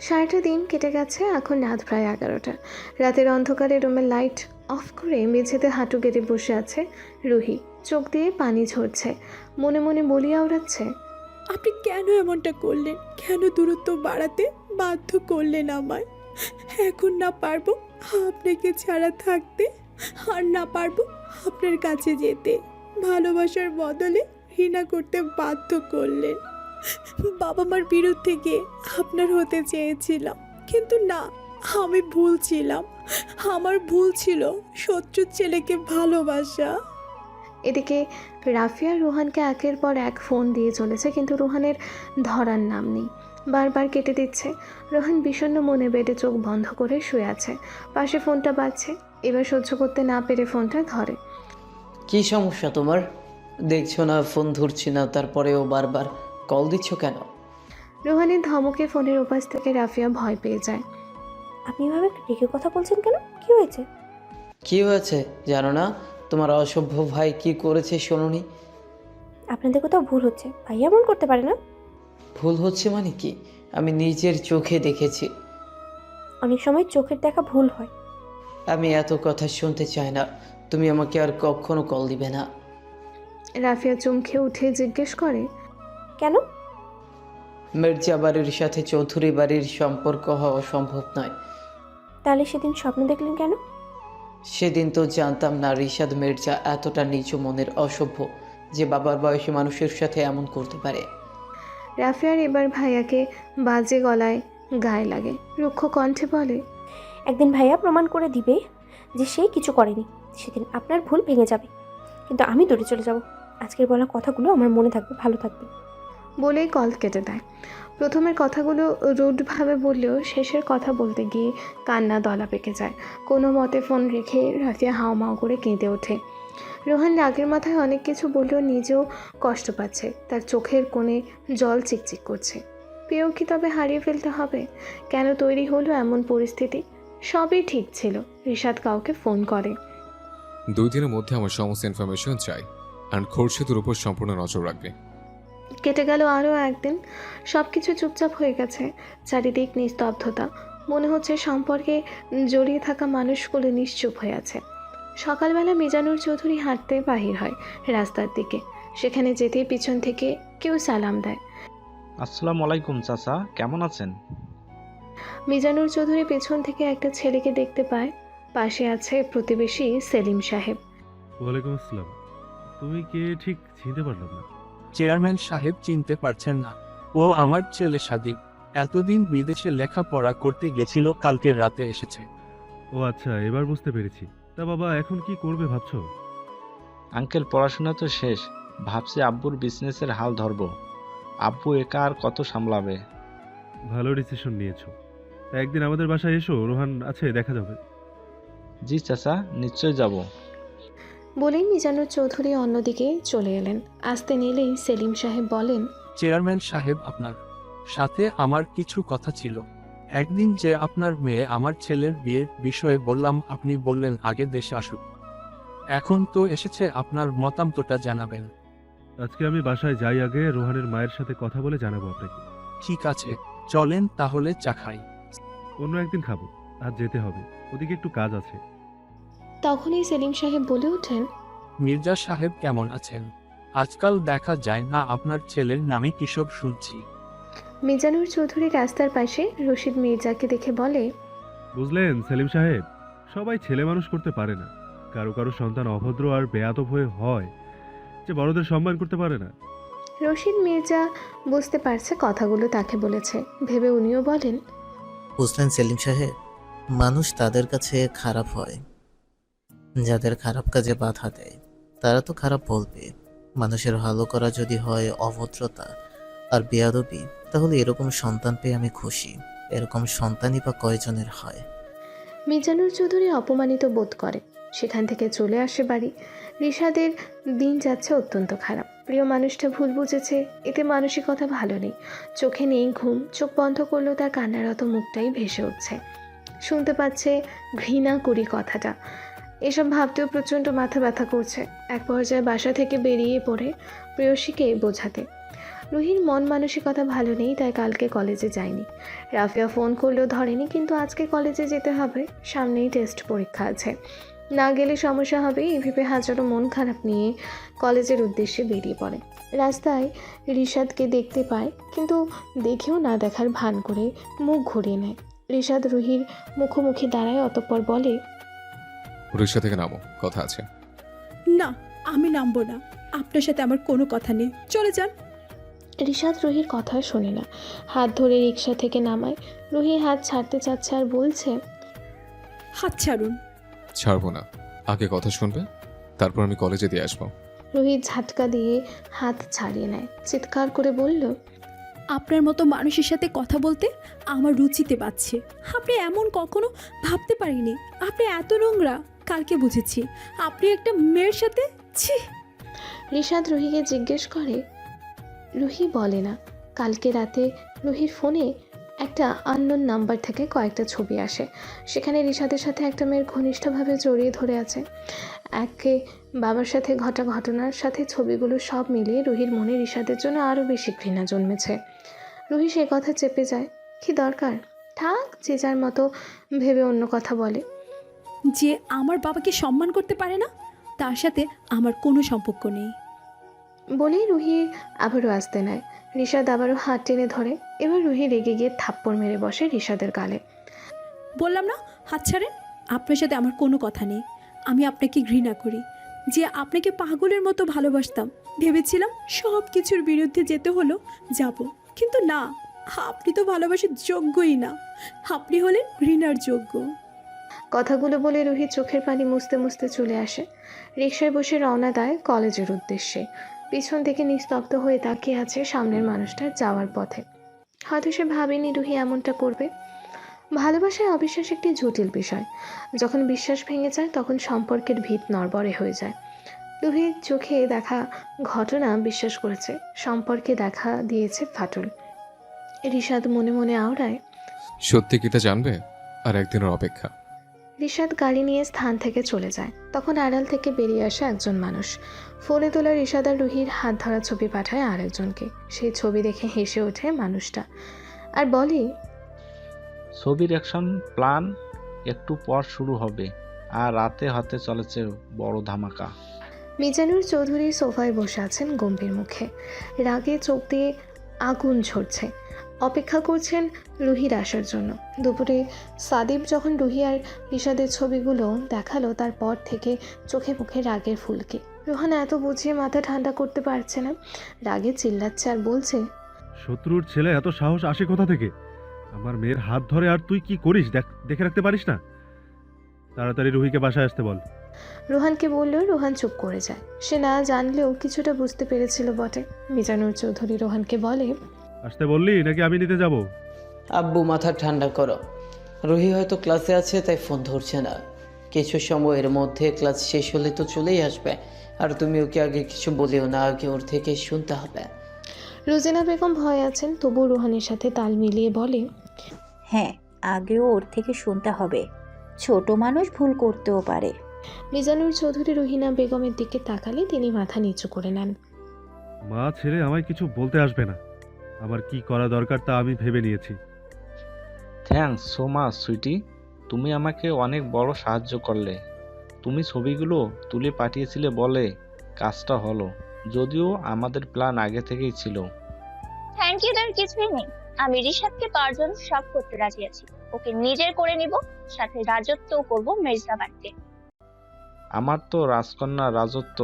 সারাটা দিন কেটে গেছে, এখন রাত প্রায় 11টা। রাতের অন্ধকারে রুমের লাইট অফ করে মেঝেতে হাঁটু গেড়ে বসে আছে রুহি। চোখ দিয়ে পানি ঝরছে, মনে মনে বলি আওড়াচ্ছে, আপনি কেন এমনটা করলেন? কেন দূরত্ব বাড়াতে বাধ্য করলেন আমায়? এখন না পারবো আপনাকে ছাড়া থাকতে, আর না পারবো আপনার কাছে যেতে। ভালোবাসার বদলে ঘৃণা করতে বাধ্য করলেন। বাবা মার বিরুদ্ধে গিয়ে আপনার হতে চেয়েছিলাম, কিন্তু না, আমি ভুল ছিলাম। আমার ভুল ছিল শত্রুর ছেলেকে ভালোবাসা। এদিকে রাফিয়া রোহানকে একের পর এক ফোন দিয়ে চলেছে, কিন্তু রোহানের ধরার নাম নেই, বারবার কেটে দিচ্ছে। রোহান বিষণ্ণ মনে বেডে চোখ বন্ধ করে শুয়ে আছে, পাশে ফোনটা বাজছে। এবার সহ্য করতে না পেরে ফোনটা ধরে। কি সমস্যা তোমার? দেখছো না ফোন ধরছি না, তারপরেও বারবার কল দিচ্ছ কেন? রোহানের ধমকে ফোনের উপাস থেকে রাফিয়া ভয় পেয়ে যায়। আপনি এভাবে রেখে কথা বলছেন কেন? কি হয়েছে? কি হয়েছে জানো না? তোমার অসভ্য ভাই কি করেছে শোনোনি? আপনাদের কোথাও ভুল হচ্ছে, ভাই এমন করতে পারে না। ভুল হচ্ছে মানে কি? আমি নিজের চোখে দেখেছি। অনেক সময় চোখের দেখা ভুল হয়। আমি এত কথা শুনতে চাই না, তুমি আমাকে আর কখনো কল দিবে না। রাফিয়া চমকে উঠে জিজ্ঞেস করে, কেন? মির্জা বাড়ির সাথে চৌধুরী বাড়ির সম্পর্ক হওয়া সম্ভব নয়। তাহলে সেদিন স্বপ্ন দেখলেন কেন? সেদিন তো জানতাম না রিশাদ মির্জা এতটা নিচু মনের অসভ্য যে বাবার বয়সী মানুষের সাথে এমন করতে পারে। রাফিয়ার এবার ভাইয়াকে বাজে গলায় গায়ে লাগে, রুক্ষ কণ্ঠে বলে, একদিন ভাইয়া প্রমাণ করে দিবে যে সে কিছু করেনি। সেদিন আপনার ভুল ভেঙে যাবে, কিন্তু আমি দূরে চলে যাব। আজকের বলা কথাগুলো আমার মনে থাকবে, ভালো থাকবে। বলেই কল কেটে দেয়। প্রথমের কথাগুলো রুডভাবে বললেও শেষের কথা বলতে গিয়ে কান্না দলা পেকে যায়। কোনো মতে ফোন রেখে রাফিয়া হাউমাউ করে কেঁদে ওঠে। রোহান রাগের মাথায় অনেক কিছু বললেও নিজেও কষ্ট পাচ্ছে, তার চোখের কোণে জল চিকচিক করছে। পেয়েও কি তবে হারিয়ে ফেলতে হবে? কেন তৈরি হলো এমন পরিস্থিতি? সবই ঠিক ছিল। রিশাদ কাউকে ফোন করে। 2 দিনের মধ্যে আমার সমস্ত ইনফরমেশন চাই, অ্যান্ড খোরশেদের উপর সম্পূর্ণ নজর রাখবে। কেটে গেল আরও একদিন। সব কিছু চুপচাপ হয়ে গেছে, চারিদিক নিস্তব্ধতা। মনে হচ্ছে সম্পর্কে জড়িয়ে থাকা মানুষগুলো নিশ্চুপ হয়ে আছে। সকালবেলা মিজানুর চৌধুরী হাঁটতে বাহির হয় রাস্তার দিকে। সেখানে যেতেই পিছন থেকে কেউ সালাম দেয়। আসসালামু আলাইকুম চাচা, কেমন আছেন? মিজানুর চৌধুরী পেছন থেকে একটা ছেলেকে দেখতে পায়। পাশে আছে প্রতিবেশী সেলিম সাহেব। ওয়ালাইকুম আসসালাম। তুমি কে ঠিক চিনতে পারলাম না। চেয়ারম্যান সাহেব চিনতে পারছেন না? ও আমার ছেলে সাদিক। এতদিন বিদেশে লেখাপড়া করতে গেছিল, কালকে রাতে এসেছে। ও আচ্ছা, এবার বুঝতে পেরেছি। তা বাবা এখন কি করবে ভাবছো? আঙ্কেল, পড়াশোনা তো শেষ, ভাবছি আব্বুর বিজনেসের হাল ধরবো। আব্বু একা আর কত সামলাবে? ভালো ডিসিশন নিয়েছো। তা একদিন আমাদের বাসায় এসো, রোহান আছে, দেখা যাবে। জি চাচা, নিশ্চয় যাব। বলেই মিজানুর চৌধুরী অন্যদিকে চলে এলেন। আসতে নিলেই সেলিম সাহেব বলেন, চেয়ারম্যান সাহেব, আপনার সাথে আমার কিছু কথা ছিল। একদিন যে আপনার মেয়ে আমার ছেলের বিয়ের বিষয়ে বললাম, আপনি বললেন আগে দেশে আসুক। এখন তো এসেছে, আপনার মতামতটা জানাবেন। আজকে আমি বাসায় যাই, আগে রোহানের মায়ের সাথে কথা বলে জানাবো আপনাকে। ঠিক আছে, চলেন তাহলে চা খাই। অন্য একদিন খাবো, আজ যেতে হবে, ওদিকে একটু কাজ আছে। তখনই সেলিম সাহেব বলে ওঠেন, মির্জা সাহেব কেমন আছেন? আজকাল দেখা যায় না, আপনার ছেলের নামে কিসব শুনছি। মিজানুর চৌধুরী রাস্তার পাশে রশিদ মির্জাকে দেখে বলে, বুঝলেন সেলিম সাহেব, সবাই ছেলে মানুষ করতে পারে না। কারো কারো সন্তান অভদ্র আর বেয়াদব হয়ে হয়, যে বড়দের সম্মান করতে পারে না। রশিদ মির্জা বুঝতে পারছে কথাগুলো তাকে বলেছে ভেবে উনিও বলেন, বুঝলেন সেলিম সাহেব, মানুষ তাদের কাছে খারাপ হয় যাদের খারাপ কাজে বাধা দেয়। তারা তো খারাপ বলবে। মানুষের ভালো করা যদি হয় অভদ্রতা আর বেয়াদবি, তাহলে এরকম সন্তান পেয়ে আমি খুশি। এরকম সন্তানই বা কয়জনের হয়? মিজানুর চৌধুরী অপমানিত বোধ করে। সেখান থেকে চলে আসে বাড়ি। রিশাদের দিন যাচ্ছে অত্যন্ত খারাপ। প্রিয় মানুষটা ভুল বুঝেছে, এতে মানসিকতা ভালো নেই। চোখে নেই ঘুম, চোখ বন্ধ করলেও তার কান্নারত মুখটাই ভেসে উঠছে। শুনতে পাচ্ছে ঘৃণা করি কথাটা। এসব ভাবতেও প্রচণ্ড মাথা ব্যথা করছে। এক পর্যায়ে বাসা থেকে বেরিয়ে পড়ে প্রেয়সীকে বোঝাতে। রুহির মন মানসিকতা ভালো নেই, তাই কালকে কলেজে যায়নি। রাফিয়া ফোন করলেও ধরেনি, কিন্তু আজকে কলেজে যেতে হবে, সামনেই টেস্ট পরীক্ষা আছে, না গেলে সমস্যা হবে এই ভেবে হাজারো মন খারাপ নিয়ে কলেজের উদ্দেশ্যে বেরিয়ে পড়ে। রাস্তায় রিশাদকে দেখতে পায়, কিন্তু দেখেও না দেখার ভান করে মুখ ঘুরিয়ে নেয়। রিশাদ রুহির মুখোমুখি দাঁড়ায়, অতঃপর বলে, রিক্সা থেকে নামো, কথা আছে। না, আমি নামবো না। আপনার সাথে আমার কোনো কথা নেই, চলে যান। রিশাদ রুহির কথা শোনে না, হাত ধরে রিক্সা থেকে নামায়। রুহি হাত ছাড়তে চাচ্ছে আর বলছে, হাত ছাড়ুন। ছাড়বো না, আগে কথা শুনবে, তারপর আমি কলেজে দিয়ে আসবো। রুহি ঝাটকা দিয়ে হাত ছাড়িয়ে নেয়, চিৎকার করে বলল, আপনার মতো মানুষের সাথে কথা বলতে আমার রুচিতে পাচ্ছে। আপনি এমন কখনো ভাবতে পারিনি। আপনি এত নোংরা, কালকে বুঝেছি। আপনি একটা মেয়ের সাথে, ছি। রিশাদ রুহিকে জিজ্ঞেস করে। রুহি বলে না। কালকে রাতে রুহির ফোনে একটা আননোন নাম্বার থেকে কয়েকটা ছবি আসে, সেখানে রিশাদের সাথে একটা মেয়ের ঘনিষ্ঠভাবে জড়িয়ে ধরে আছে। একে বাবার সাথে ঘটা ঘটনার সাথে ছবিগুলো সব মিলিয়ে রুহির মনে রিশাদের জন্য আরও বেশি ঘৃণা জন্মেছে। রুহি সে কথা চেপে যায়, কি দরকার, থাক, যে যার মতো ভেবে অন্য কথা বলে। যে আমার বাবাকে সম্মান করতে পারে না, তার সাথে আমার কোনো সম্পর্ক নেই। বলেই রুহি আবারও আসতে নেয়। রিশাদ আবারও হাত টেনে ধরে। এবার রুহি রেগে গিয়ে থাপ্পড় মেরে বসে রিশাদের গালে। বললাম না, হাত ছাড়েন। আপনার সাথে আমার কোনো কথা নেই। আমি আপনাকে ঘৃণা করি। যে আপনাকে পাগলের মতো ভালোবাসতাম, ভেবেছিলাম সব কিছুর বিরুদ্ধে যেতে হলো, যাব, কিন্তু না, আপনি তো ভালোবাসার যোগ্যই না। আপনি হলেন ঘৃণার যোগ্য। কথাগুলো বলে রুহি চোখের পানি মুছতে মুছতে চলে আসে। রিকশায় বসে রওনা দেয় কলেজের উদ্দেশ্যে। পিছন থেকে নিস্তব্ধ হয়ে তাকিয়ে আছে সামনের মানুষটা যাওয়ার পথে। হয়তো সে ভাবেনি রুহি এমনটা করবে। ভালোবাসায় অবিশ্বাস একটি জটিল বিষয়। যখন বিশ্বাস ভেঙে যায় তখন সম্পর্কের ভিত নড়বড়ে হয়ে যায়। রুহির চোখে দেখা ঘটনা বিশ্বাস করেছে, সম্পর্কে দেখা দিয়েছে ফাটল। রিশাদ মনে মনে আওড়ায়, সত্যি কিটা জানবে, আর একদিনের অপেক্ষা। রিশাদ গাড়ি নিয়ে স্থান থেকে চলে যায়। তখন আড়াল থেকে বেরিয়ে আসে একজন মানুষ। ফোনে তোলা রিশাদ আর রুহির হাত ধরা ছবি পাঠায় আরেকজনকে। সেই ছবি দেখে হেসে ওঠে মানুষটা আর বলে, ছবির অ্যাকশন প্ল্যান একটু পর শুরু হবে, আর রাতে হতে চলেছে বড় ধামাকা। মিজানুর চৌধুরী সোফায় বসে আছেন গম্ভীর মুখে, রাগে চোখ দিয়ে আগুন ঝরছে। অপেক্ষা করছেন রুহির আসার জন্য। দুপুরে সাদিব যখন রুহি আর রিশাদের ছবিগুলো দেখালো, তারপর থেকে চোখে মুখে রাগের ফুলকি। রোহান এত বুঝিয়ে মাথা ঠান্ডা করতে পারছে না, রাগে চিল্লাচ্ছে আর বলছে, শত্রুর ছেলে এত সাহস আসে কোথা থেকে? আমার মেয়ের হাত ধরে আর তুই কি করিস দেখে রাখতে পারিস না? তাড়াতাড়ি রুহিকে বাসায় আসতে বল। রোহানকে বললেও রোহান চুপ করে যায়। সে না জানলেও কিছুটা বুঝতে পেরেছিল বটে। মিজানুর চৌধুরী রোহানকে বলে, আসতে বললি নাকি আমি নিতে যাব? আব্বু মাথা ঠান্ডা করো, রুহি হয়তো ক্লাসে আছে তাই ফোন ধরছে না, কিছু সময়ের মধ্যে ক্লাস শেষ হলে তো চলেই আসবে। আর তুমি ওকে আগে কিছু বলেও না, আগে ওর থেকে শুনতে হবে। রোজিনা বেগম ভয় আছেন, তবু রোহানের সাথে তাল মিলিয়ে বলে, হ্যাঁ, আগেও ওর থেকে শুনতে হবে, ছোট মানুষ ভুল করতেও পারে। মিজানুর চৌধুরী রুহিনা বেগমের দিকে তাকালে তিনি মাথা নিচু করে নেন। মা ছেলে আমায় কিছু বলতে আসবে না, আমার কি করা দরকার তা আমি ভেবে নিয়েছি। থ্যাঙ্কস সো মাচ সুইটি, তুমি আমাকে অনেক বড় সাহায্য করলে। তুমি ছবিগুলো তুলে পাঠিয়েছিলে বলে কাজটা হলো, যদিও আমাদের প্ল্যান আগে থেকেই ছিল। থ্যাংক ইউ তার কিছুই নেই। আমি রিশাদকে পাওয়ার জন্য সব করতে রাজি আছি। ওকে নিজের করে নিব, সাথে রাজত্বও করব মির্জা বাড়িতে। আমার তো রাজকন্যা রাজত্ব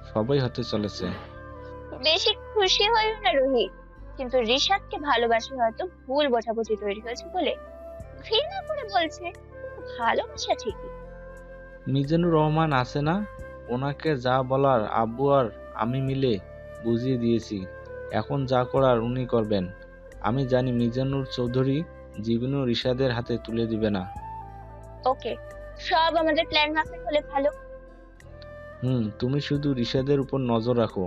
সবই হতে চলেছে। বেশি খুশি হইও না রুহি, কিন্তু রিশাদকে ভালোবাসা হয়তো ভুল বোঝাবুঝি তৈরি হয়েছে বলে ঘৃণা করে বলছে, ভালোবাসা ঠিকই। মিজানুর রহমান আছে না, ওনাকে যা বলার আব্বু আর আমি মিলে বুঝিয়ে দিয়েছি। এখন যা করার উনি করবেন। আমি জানি মিজানুর চৌধুরী জীবনও রিশাদের হাতে তুলে দিবে না। ওকে, সব আমাদের প্ল্যান মাফিক হলে ভালো। তুমি শুধু রিশাদের উপর নজর রাখো।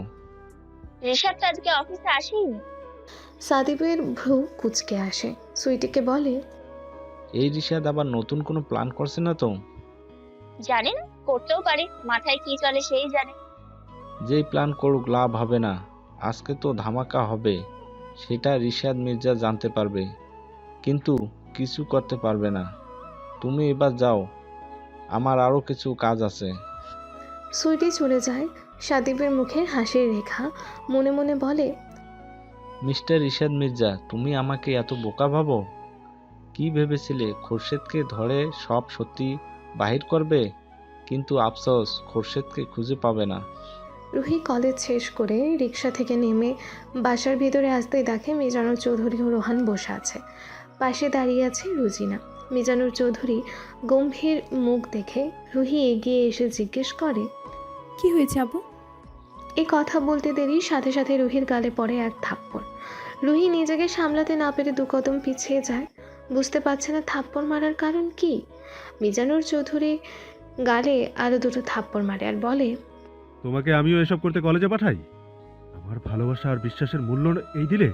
রিশাদ তো আজকে অফিসে আসেনি। সাদিবের ভ্রু কুচকে আসে। সুইটিকে বলে, এই রিশাদ আবার নতুন কোনো প্ল্যান করছে না তো? জানি না, করতেও পারে, মাথায় কি চলে সেই জানে। যেই প্ল্যান করুক লাভ হবে না। আজকে তো ধামাকা হবে, সেটা রিশাদ মির্জা জানতে পারবে, কিন্তু কিছু করতে পারবে না। তুমি এবার যাও, আমার আরও কিছু কাজ আছে। সুইটি চলে যায়। সাদীপের মুখে হাসির রেখা, মনে মনে বলে, মিস্টার রিশাদ মির্জা, তুমি আমাকে এত বোকা ভাবো? কি ভেবেছিলে খোরশেদকে ধরে সব সত্যি বাহির করবে? কিন্তু আফসোস, খোরশেদকে খুঁজে পাবে না। রুহি কলেজ শেষ করে রিক্সা থেকে নেমে বাসার ভিতরে আসতেই দেখে মিজানুর চৌধুরী ও রোহান বসে আছে। পাশে দাঁড়িয়ে আছে রুজিনা। মিজানুর চৌধুরী গম্ভীর মুখ দেখে রুহি এগিয়ে এসে জিজ্ঞেস করে, কি হয়েছে আব্বু? এই কথা বলতে দেরি সাথে সাথে রুহির গালে পড়ে এক থাপ্পড়। রুহি নিজেকে সামলাতে না পেরে দু কদম পিছিয়ে যায়। বুঝতে পারছে না থাপ্পড় মারার কারণ কি। মিজানুর চৌধুরী গালে আরও দুটো থাপ্পড় মারে আর বলে, তোমাকে আমিও এসব করতে কলেজে পাঠাই? আমার ভালোবাসা আর বিশ্বাসের মূল্য এই দিলে?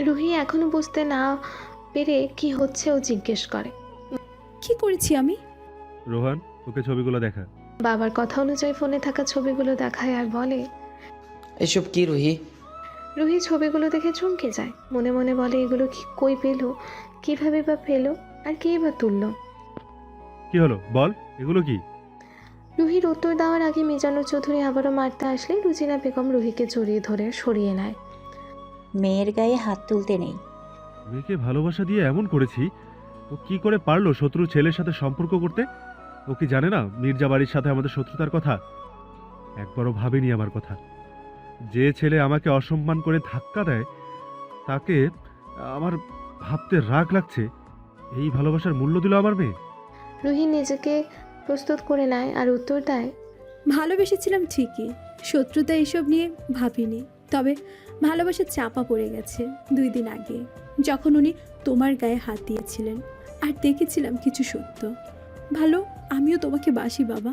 রুহি এখনো বুঝতে না পেরে কি হচ্ছে ও জিজ্ঞেস করে, কি করেছি আমি? রোহান, ওকে ছবিগুলো দেখা। বাবার কথা অনুযায়ী ফোনে থাকা ছবিগুলো দেখায় আর বলে, এসব কি রুহি? রুহি ছবিগুলো দেখে চমকে যায়। মনে মনে বলে, এগুলো কি কই পেলো, কিভাবে বা পেলো, আর কেই বা তুললো। কি হলো বল, এগুলো কি? রুহির উত্তর দেওয়ার আগে মিজানুর চৌধুরী আবারও মারতে আসলে রুজিনা বেগম রুহিকে জড়িয়ে ধরে সরিয়ে নেয়। মেয়ের গায়ে হাত তুলতে নেই। মেয়েকে ভালোবাসা দিয়ে এমন করেছি, ও কি করে পারলো শত্রু ছেলের সাথে সম্পর্ক করতে? ও কি জানে না মির্জা বাড়ির সাথে আমাদের শত্রুতার কথা? একবারও ভাবেনি আমার কথা। যে ছেলে আমাকে অসম্মান করে ধাক্কা দেয়, তাকে আমার ভাবতে রাগ লাগছে। এই ভালোবাসার মূল্য দিল আমার মেয়ে। রুহি নিজেকে প্রস্তুত করে নেয় আর উত্তর দেয়, ভালোবেসেছিলাম ঠিকই, শত্রুতা এসব নিয়ে ভাবিনি। তবে ভালোবাসা চাপা পড়ে গেছে 2 দিন আগে, যখন উনি তোমার গায়ে হাত দিয়েছিলেন আর দেখেছিলাম কিছু সত্য। ভালো, আমিও তোমাকে বাসি বাবা।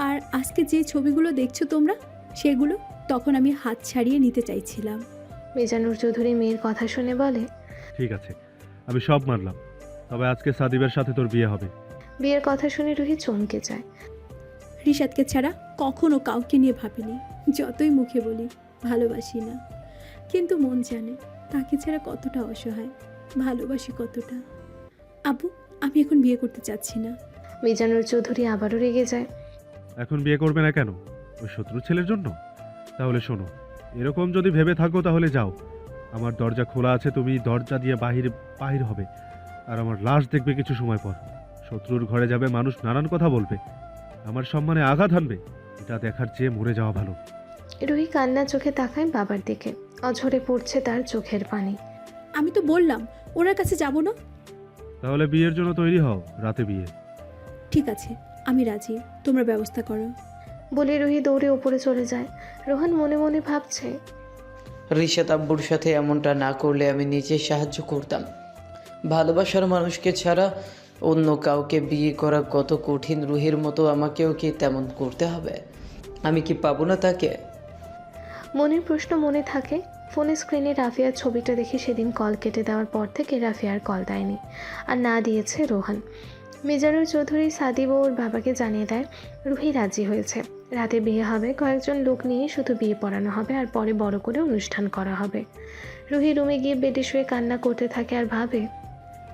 আর আজকে যে ছবিগুলো দেখছো তোমরা, সেগুলো তখন আমি হাত ছাড়িয়ে নিতে চাইছিলাম। মিজানুর চৌধুরী মেয়ের কথা শুনে বলে, ঠিক আছে, আমি সব মানলাম, তবে আজকে সাদিবের সাথে তোর বিয়ে হবে। বিয়ের কথা শুনে রুহি চমকে যায়। রিশাদকে ছাড়া কখনো কাউকে নিয়ে ভাবিনি। যতই মুখে বলি ভালোবাসি না, কিন্তু মন জানে তাকে ছাড়া কতটা অসহায়, ভালোবাসি কতটা। আব্বু, আমি এখন বিয়ে করতে চাচ্ছি না। মিজানুর চৌধুরী আবারও রেগে যায়। এখন বিয়ে করবে না কেন? ওই শত্রু ছেলের জন্য? তাহলে শোনো, এরকম যদি ভেবে থাকো তাহলে যাও, আমার দরজা খোলা আছে, তুমি দরজা দিয়ে বাহির হবে, আর আমার লাশ দেখবে কিছু সময় পর। শত্রুর ঘরে যাবে, মানুষ নানান কথা বলবে, আমার সম্মানে আঘাত হানবে। এটা দেখার চেয়ে মরে যাওয়া ভালো। রুহি কান্না চোখে তাকায় বাবার দিকে। অঝরে পড়ছে তার চোখের পানি। আমি তো বললাম ওনার কাছে যাব না। তাহলে বিয়ের জন্য তৈরি হও, রাতে বিয়ে। ঠিক আছে, আমি রাজি, তোমরা ব্যবস্থা করো। বলে রুহি দৌড়ে উপরে চলে যায়। রোহান মনে মনে ভাবছে, রিশাদ আব্বুর সাথে এমনটা না করলে আমি নিজে সাহায্য করতাম। ভালোবাসার মানুষকে ছাড়া অন্য কাউকে বিয়ে করা কত কঠিন। রুহির মতো আমাকেও কি তেমন করতে হবে? আমি কি পাবো না তাকে? মনের প্রশ্ন মনে থাকে। ফোনের স্ক্রিনে রাফিয়ার ছবিটা দেখে সেদিন কল কেটে দেওয়ার পর থেকে রাফিয়ার কল দেয়নি, আর না দিয়েছে রোহান। মিজানুর চৌধুরী সাদিব ওর বাবাকে জানিয়ে দেয় রুহি রাজি হয়েছে। রাতে বিয়ে হবে, কয়েকজন লোক নিয়ে শুধু বিয়ে পড়ানো হবে, আর পরে বড় করে অনুষ্ঠান করা হবে। রুহি রুমে গিয়ে বেডে শুয়ে কান্না করতে থাকে আর ভাবে,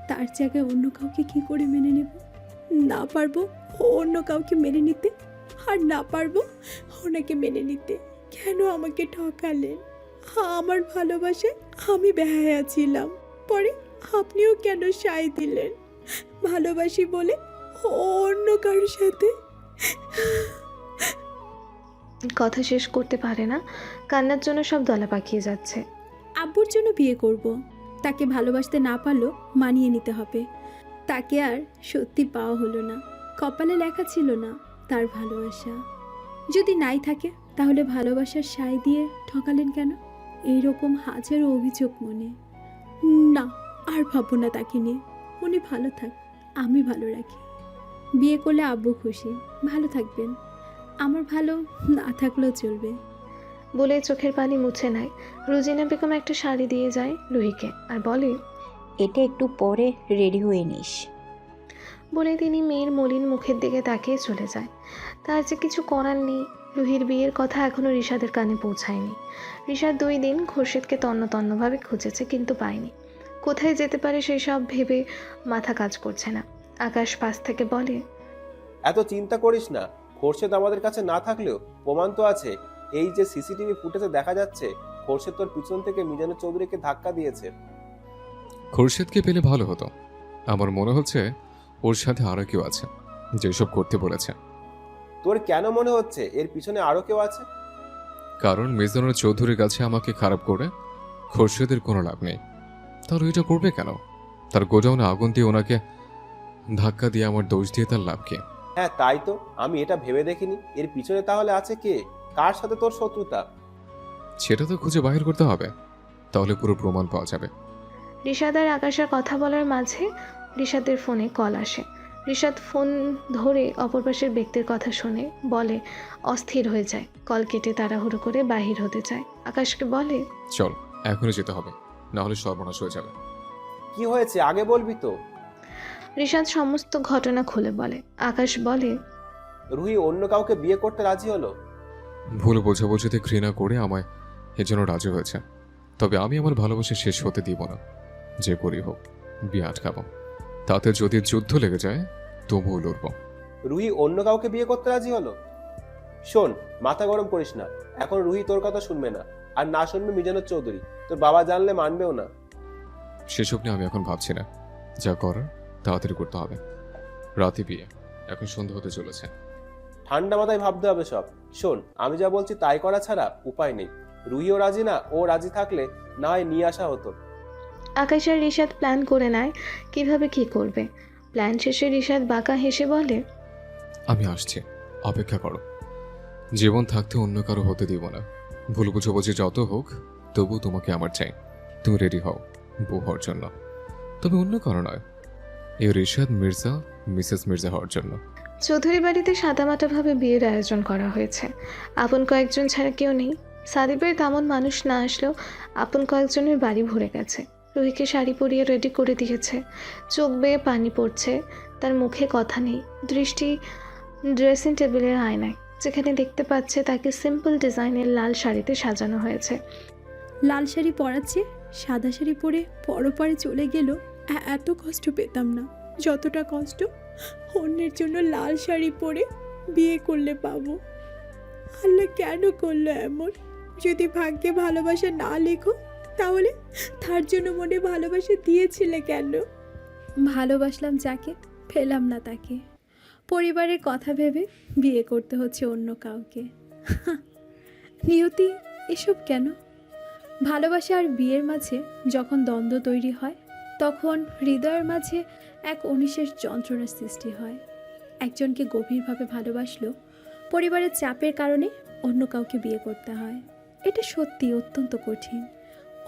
তার জায়গায় অন্য কাউকে কি করে মেনে নেব? না পারবো অন্য কাউকে মেনে নিতে, আর না পারবো ওনাকে মেনে নিতে। কেন আমাকে ঠকালেন? আমার ভালোবাসায় আমি বেহায়া ছিলাম, পরে আপনিও কেন সায় দিলেন? ভালোবাসি বলে অন্য কারোর সাথে। কথা শেষ করতে পারে না, কান্নার জন্য সব দলা পাকিয়ে যাচ্ছে। আব্বুর জন্য বিয়ে করব, তাকে ভালোবাসতে না পারলেও মানিয়ে নিতে হবে। তাকে আর সত্যি পাওয়া হলো না, কপালে লেখা ছিল না তার ভালোবাসা। যদি নাই থাকে তাহলে ভালোবাসার সায় দিয়ে ঠকালেন কেন? এইরকম হাজারো অভিযোগ মনে। না, আর ভাববো না তাকে নিয়ে। উনি ভালো থাক, আমি ভালো রাখি। বিয়ে করলে আব্বু খুশি, ভালো থাকবেন। আমার ভালো না থাকলেও চলবে। বলে চোখের পানি মুছে নেয়। রুজিনা বেগম একটা শাড়ি দিয়ে যায় রুহিকে আর বলে, এটা একটু পরে রেডি হয়ে নিস। বলে তিনি মেয়ের মলিন মুখের দিকে তাকিয়ে চলে যায়। তার যে কিছু করার নেই, রুহির বিয়ের কথা এখনও রিশাদের কানে পৌঁছায়নি। রিশাদ 2 দিন খোরশেদকে তন্নভাবে খুঁজেছে কিন্তু পায়নি। কোথায় যেতে পারে সেই সব ভেবে মাথা কাজ করছে না। আকাশ পাশ থেকে বলে, এত চিন্তা করিস না, খোরশেদ আমাদের কাছে না থাকলেও প্রমাণ তো আছে। এই যে সিসিটিভি ফুটেজে দেখা যাচ্ছে খোরশেদ তোর পিছন থেকে মিজানুর চৌধুরীকে ধাক্কা দিয়েছে। খোরশেদকে পেলে ভালো হতো। আমার মনে হচ্ছে ওর সাথে আরও কেউ আছে যেসব করতে বলেছে। তোর কেন মনে হচ্ছে এর পিছনে আরো কেউ আছে? কারণ মিজানুর চৌধুরীর কাছে আমাকে খারাপ করে খোরশেদের কোনো লাভ নেই। তাহলে এটা করবে কেন? তার গোডাউনে আগুন দিয়ে ওনাকে ধাক্কা দিয়ে আমার দোষ দিয়ে তার লাভ কি? হ্যাঁ তাই তো, আমি এটা ভেবে দেখিনি। এর পিছনে তাহলে আছে কে? কার সাথে তোর শত্রুতা? সেটা তো খুঁজে বাহির করতে হবে, তাহলে পুরো প্রমাণ পাওয়া যাবে। রিশাদ আর আকাশের কথা বলার মাঝে রিশাদের ফোনে কল আসে। রিশাদ ফোন ধরে অপর পাশের ব্যক্তির কথা শুনে বলে অস্থির হয়ে যায়। কল কেটে তাড়াহুড়ো করে বাহির হতে চায়। আকাশকে বলে, চল এখনই যেতে হবে, না হলে সর্বনাশ হয়ে যাবে। কি হয়েছে আগে বলবি তো? রিশাদ সমস্ত ঘটনা খুলে বলে। আকাশ বলে, রুহি অন্য কাউকে বিয়ে করতে রাজি হলো। ভুল বোঝাবুঝিতে ঘৃণা করে আমায় এর জন্য রাজি হয়েছে। তবে আমি আমার ভালোবাসা শেষ হতে দিব না। যে করি হোক বিয়ে আটকাবো। তাতে যদি যুদ্ধ লেগে যায় তবুও লড়বো। রুহি অন্য কাউকে বিয়ে করতে রাজি হলো? শোন, মাথা গরম করিস না। এখন রুহি তোর কথা শুনবে না, আর না শুনবে মিজানুর চৌধুরী। তোর বাবা জানলে মানবেও না। সেসব নিয়ে আমি এখন ভাবছি না। যা করার তাড়াতাড়ি করতে হবে। রাতে বিয়ে, এখন সন্ধ্যা হতে চলেছে। ঠান্ডা মাথায় ভাবতে হবে সব। শোন, আমি যা বলছি তাই করা ছাড়া উপায় নেই। রুহিও রাজি না, ও রাজি থাকলে না হয় নিয়ে আসা হতো। আকাশ আর রিশাদ প্ল্যান করে নেয় কিভাবে কি করবে। প্ল্যান শেষে রিশাদ বাঁকা হেসে বলে, আমি আসছি, অপেক্ষা করো। জীবন থাকতে অন্য কারো হতে দিব না। ভুল বুঝাবুঝি যত হোক তবু তোমাকে আমার চাই। তুমি রেডি হও বউ হওয়ার জন্য, তবে অন্য কারো নয়। এই রিশাদ মির্জা মিসেস মির্জা হওয়ার জন্য। চৌধুরী বাড়িতে সাদামাটাভাবে বিয়ের আয়োজন করা হয়েছে। আপন কয়েকজন ছাড়া কেউ নেই। সাদিবের তেমন মানুষ না আসলেও আপন কয়েকজনের বাড়ি ভরে গেছে। রুহিকে শাড়ি পরিয়ে রেডি করে দিয়েছে। চোখ বেয়ে পানি পড়ছে, তার মুখে কথা নেই। দৃষ্টি ড্রেসিং টেবিলের আয়নায়, যেখানে দেখতে পাচ্ছে তাকে সিম্পল ডিজাইনের লাল শাড়িতে সাজানো হয়েছে। লাল শাড়ি পরাচ্ছে, সাদা শাড়ি পরে পরপারে চলে গেল। এত কষ্ট পেতাম না যতটা কষ্ট অন্যের জন্য লাল শাড়ি পরে বিয়ে করলে পাবো। আল্লাহ কেন করলো এমন? যদি ভাগ্যে ভালোবাসা না লেখো তাহলে তার জন্য মনে ভালোবাসা দিয়েছিলে কেন? ভালোবাসলাম যাকে, পেলাম না তাকে। পরিবারের কথা ভেবে বিয়ে করতে হচ্ছে অন্য কাউকে। নিয়তি এসব কেন? ভালোবাসা আর বিয়ের মাঝে যখন দ্বন্দ্ব তৈরি হয় তখন হৃদয়ের মাঝে এক অনিশেষ যন্ত্রণার সৃষ্টি হয়। একজনকে গভীরভাবে ভালোবাসলেও পরিবারের চাপের কারণে অন্য কাউকে বিয়ে করতে হয়। এটা সত্যি অত্যন্ত কঠিন।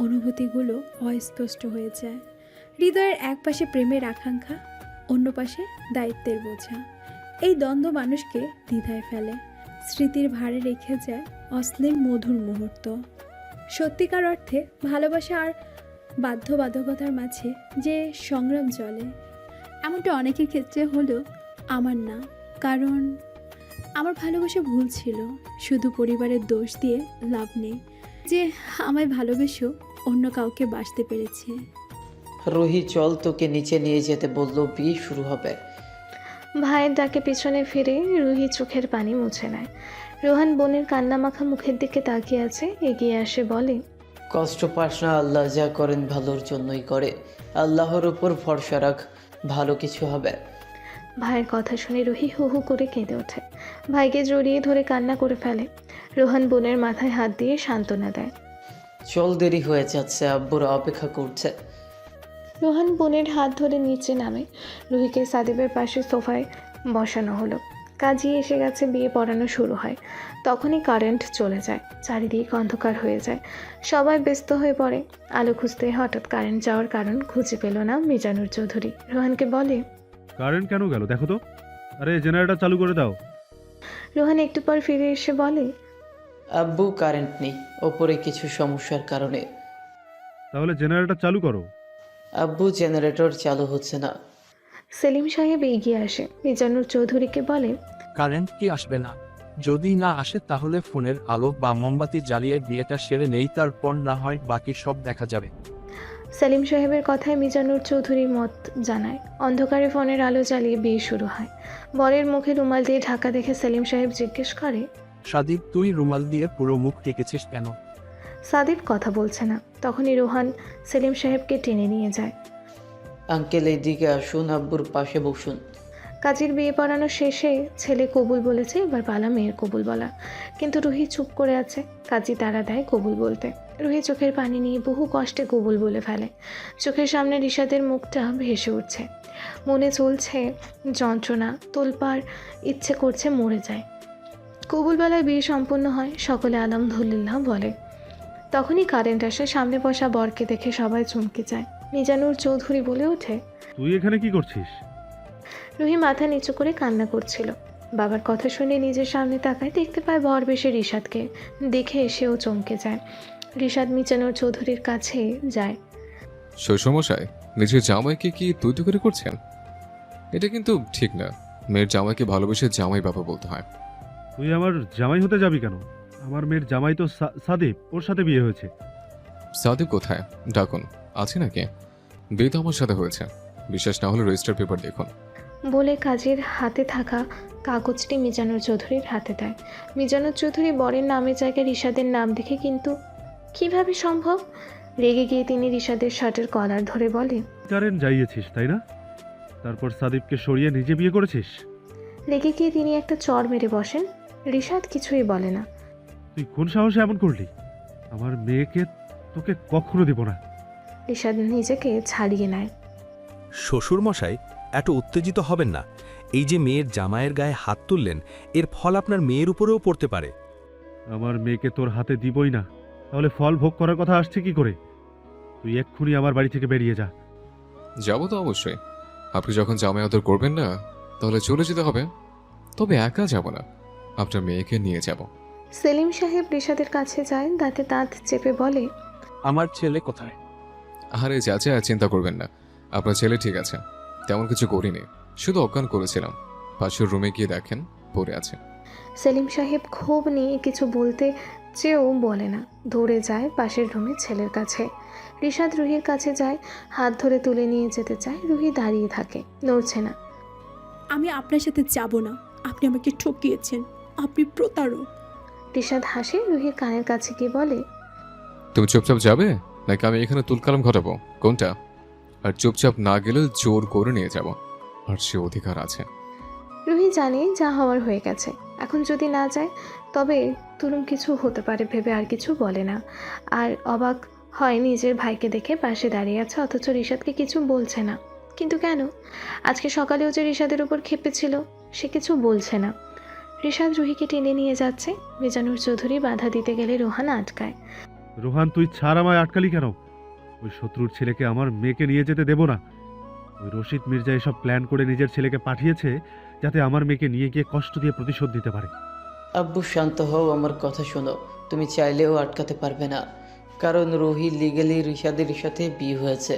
অনুভূতিগুলো অস্পষ্ট হয়ে যায়। হৃদয়ের এক পাশে প্রেমের আকাঙ্ক্ষা, অন্য পাশে দায়িত্বের বোঝা। এই দ্বন্দ্ব মানুষকে দ্বিধায় ফেলে, স্মৃতির ভারে রেখে যায় অশ্লীল মধুর মুহূর্ত। সত্যিকার অর্থে ভালোবাসা আর বাধ্যবাধকতার মাঝে যে সংগ্রাম চলে, এমনটা অনেকের ক্ষেত্রে হলেও আমার না। কারণ আমার ভালোবাসা ভুল ছিল। শুধু পরিবারের দোষ দিয়ে লাভ নেই যে আমায় ভালোবেসেও অন্য কাউকে বাসতে পেরেছে। রুহি চল, তোকে নিচে নিয়ে যেতে বললো, বিয়ে শুরু হবে। ভাইয়ের ডাকে পিছনে ফিরে রুহি চোখের পানি মুছে নেয়। রোহান বোনের কান্নামাখা মুখের দিকে তাকিয়ে আছে, এগিয়ে আসে বলে, কষ্ট পাস না, আল্লাহ যা করেন ভালোর জন্যই করে। আল্লাহর উপর ভরসা রাখ, ভালো কিছু হবে। ভাইয়ের কথা শুনে রুহি হু হু করে কেঁদে ওঠে। ভাইকে জড়িয়ে ধরে কান্না করে ফেলে। রোহান বোনের মাথায় হাত দিয়ে সান্ত্বনা দেয়। চল, দেরি হয়ে যাচ্ছে, আব্বুরা অপেক্ষা করছে। রোহান বোনের হাত ধরে নিচে নামে। রুহিকে সাদিবের পাশে সোফায় বসানো হলো। কাজী এসে গেছে, বিয়ে পড়ানো শুরু হয়। তখনই কারেন্ট চলে যায়, চারিদিক অন্ধকার হয়ে যায়। সবাই ব্যস্ত হয়ে পড়ে। আলো খুঁজতে হঠাৎ কারেন্ট যাওয়ার কারণ খুঁজে পেল না মিজানুর চৌধুরী। রোহানকে বলে, কারেন্ট কেন গেল দেখো তো। আরে জেনারেটর চালু করে দাও। রোহান একটু পর ফিরে এসে বলে, আব্বু কারেন্ট নেই, ওপরে কিছু সমস্যার কারণে। তাহলে জেনারেটর চালু করো। আব্বু জেনারেটর চালু হচ্ছে না। সেলিম সাহেব এগিয়ে আসে, মিজানুর চৌধুরীকে বলে, কারেন্ট কি আসবে না? যদি না আসে তাহলে ফোনের আলো বা মোমবাতি জ্বালিয়ে বিয়েটা সেরে নেই, তারপর না হয় বাকি সব দেখা যাবে। সেলিম সাহেবের কথায় মিজানুর চৌধুরী মত জানায়। অন্ধকারে ফোনের আলো জ্বালিয়ে বিয়ে শুরু হয়। বরের মুখে রুমাল দিয়ে ঢাকা দেখে সেলিম সাহেব জিজ্ঞেস করে, সাদিক, তুই রুমাল দিয়ে পুরো মুখ ঢেকেছিস কেন? সাদিব কথা বলছে না। তখনই রোহান সেলিম সাহেবকে টেনে নিয়ে যায়। আঙ্কেল এইদিকে আসুন, আব্বুর পাশে বসুন। কাজীর বিয়ে পড়ানো শেষে ছেলে কবুল বলেছে, এবার পালা মেয়ের কবুল বলা। কিন্তু রুহি চুপ করে আছে। কাজী তাড়া দেয় কবুল বলতে। রুহি চোখের পানি নিয়ে বহু কষ্টে কবুল বলে ফেলে। চোখের সামনে রিশাদের মুখটা ভেসে উঠছে। মনে চলছে যন্ত্রণা, তোলপাড়, ইচ্ছে করছে মরে যায়। কবুল বেলায় বিয়ে সম্পন্ন হয়। সকলে আলহামদুলিল্লাহ বলে। তখনই কারেন্ট আসে। সামনে বসা বরকে দেখে সবাই চমকে যায়। মিজানুর চৌধুরী বলে ওঠে, তুই এখানে কি করছিস? রুহি মাথা নিচু করে কান্না করছিল। বাবার কথা শুনে নিজের সামনে তাকায়, দেখতে পায় বর বেশে রিশাদকে। দেখে এসেও চমকে যায়। রিশাদ মিজানুর চৌধুরীর কাছে যায়। শ্বশুরমশাই, নিজের জামাইকে কি তুই তো করে করছেন? এটা কিন্তু ঠিক না। মেয়ের জামাইকে ভালোবেসে জামাই বাবা বলতে হয়। তুই আমার জামাই হতে যাবি কেন? আমার মেয়ের জামাই তো সাদিব, ওর সাথে বিয়ে হয়েছে। সাদিক কোথায়? ডাকুন। আছে নাকি? বিয়ে তো আমার সাথে হয়েছে। বিশ্বাস না হলে রেজিস্টার পেপার দেখুন। বলে কাজের হাতে থাকা কাগজটি মিজানুর চৌধুরীর হাতে দেয়। মিজানুর চৌধুরী বরের নামের জায়গায় রিশাদের নাম দেখে, কিন্তু কিভাবে সম্ভব? রেগে গিয়ে তিনি রিশাদের শার্টের কলার ধরে বলে, কারেন্ট যাইয়েছিস তাই না? তারপর সাদিবকে সরিয়ে নিজে বিয়ে করেছিস? রেগে গিয়ে তিনি একটা চড় মেরে বসেন। রিশাদ কিছুই বলে না। তুই কোন সাহসে এমন করলি? আমার মেয়েকে তোকে কখনো দিব না। রিশাদ নিজেকে ছাড়িয়ে নেয়। শ্বশুরমশাই, এত উত্তেজিত হবেন না। এই যে মেয়ের জামাইয়ের গায়ে হাত তুললেন, এর ফল আপনার মেয়ের উপরেও পড়তে পারে। আমার মেয়েকে তোর হাতে দিবই না, তাহলে ফল ভোগ করার কথা আসছে কি করে? তুই এক্ষুনি আমার বাড়ি থেকে বেরিয়ে যা। যাবো তো অবশ্যই। আপনি যখন জামাই আদর করবেন না, তাহলে চলে যেতে হবে। তবে একা যাব না, আপনার মেয়েকে নিয়ে যাব। সেলিম সাহেব রিশাদের কাছে যায়, দাঁতে দাঁত চেপে বলে, আমার ছেলে কোথায়? আরে চাচা, চিন্তা করবেন না। আপনার ছেলে ঠিক আছে, তেমন কিছু করিনি, শুধু অজ্ঞান করেছিলাম। পাশের রুমে গিয়ে দেখেন পড়ে আছে। সেলিম সাহেব ক্ষোভ নিয়ে কিছু বলতে চেয়েও বলে না। দৌড়ে যায় পাশের রুমে ছেলের কাছে। রিশাদ রুহির কাছে যায়, হাত ধরে তুলে নিয়ে যেতে চায়। রুহি দাঁড়িয়ে থাকে, নড়ছে না। আমি আপনার সাথে যাব না। আপনি আমাকে ঠকিয়েছেন। আপনি প্রতারক। রিশাদ হাসে, রুহির কানের কাছে গিয়ে বলে, তুমি চুপচাপ যাবে নাকি আমি এখানে তুলকালাম ঘটাবো? কোনটা? আর চুপচাপ না গেলে জোর করে নিয়ে যাব, আর সে অধিকার আছে। রুহি জানে যা হওয়ার হয়ে গেছে। এখন যদি না যায় তবে তুরুম কিছু হতে পারে ভেবে আর কিছু বলে না। আর অবাক হয় নিজের ভাইকে দেখে পাশে দাঁড়িয়ে আছে, অথচ রিশাদকে কিছু বলছে না। কিন্তু কেন? আজকে সকালেও যে রিশাদের উপর ক্ষেপেছিল, সে কিছু বলছে না। রিশাদ রুহিকে টেনে নিয়ে যাচ্ছে। মিজানুর চৌধুরী বাধা দিতে গেলে রোহান আটকায়। রোহান, তুই ছাড়, আমায় আটকালি কেন? ওই শত্রুর ছেলেকে আমার মেয়েকে নিয়ে যেতে দেব না। ওই রশিদ মির্জা এসব প্ল্যান করে নিজের ছেলেকে পাঠিয়েছে, যাতে আমার মেয়েকে নিয়ে গিয়ে কষ্ট দিয়ে প্রতিশোধ দিতে পারে। আব্বু শান্ত হও, আমার কথা শোনো। তুমি চাইলেও আটকাতে পারবে না, কারণ রুহি লিগালি রিশাদের সাথে বিয়ে হয়েছে,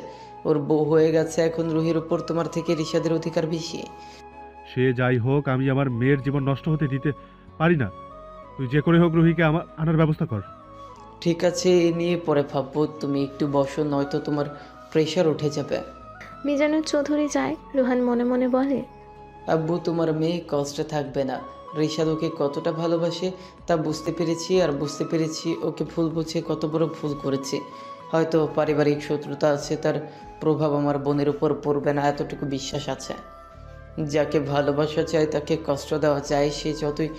ওর বউ হয়ে গেছে। এখন রুহির উপর তোমার থেকে রিশাদের অধিকার বেশি। সে যাই হোক, আমি আমার মেয়ের জীবন নষ্ট হতে দিতে পারি না। তুই যে করে হোক রুহিকে আমার আনার ব্যবস্থা কর। ঠিক আছে, এ নিয়ে পরে ভাববো। তুমি একটু বসো, নয়তো তোমার প্রেশার উঠে যাবে। মিজানুর চৌধুরী যায়। রোহান মনে মনে বলে, আব্বু, তোমার মেয়ে কষ্টে থাকবে না। রিশাদ ওকে কতটা ভালোবাসে তা বুঝতে পেরেছি, আর বুঝতে পেরেছি ওকে ভুল বুঝে কত বড় ভুল করেছি। হয়তো পারিবারিক শত্রুতা আছে, তার প্রভাব আমার বোনের উপর পড়বে না, এতটুকু বিশ্বাস আছে। যাকে ভালোবাসা চায় তাকে কষ্ট দেওয়া যায়, সে যতই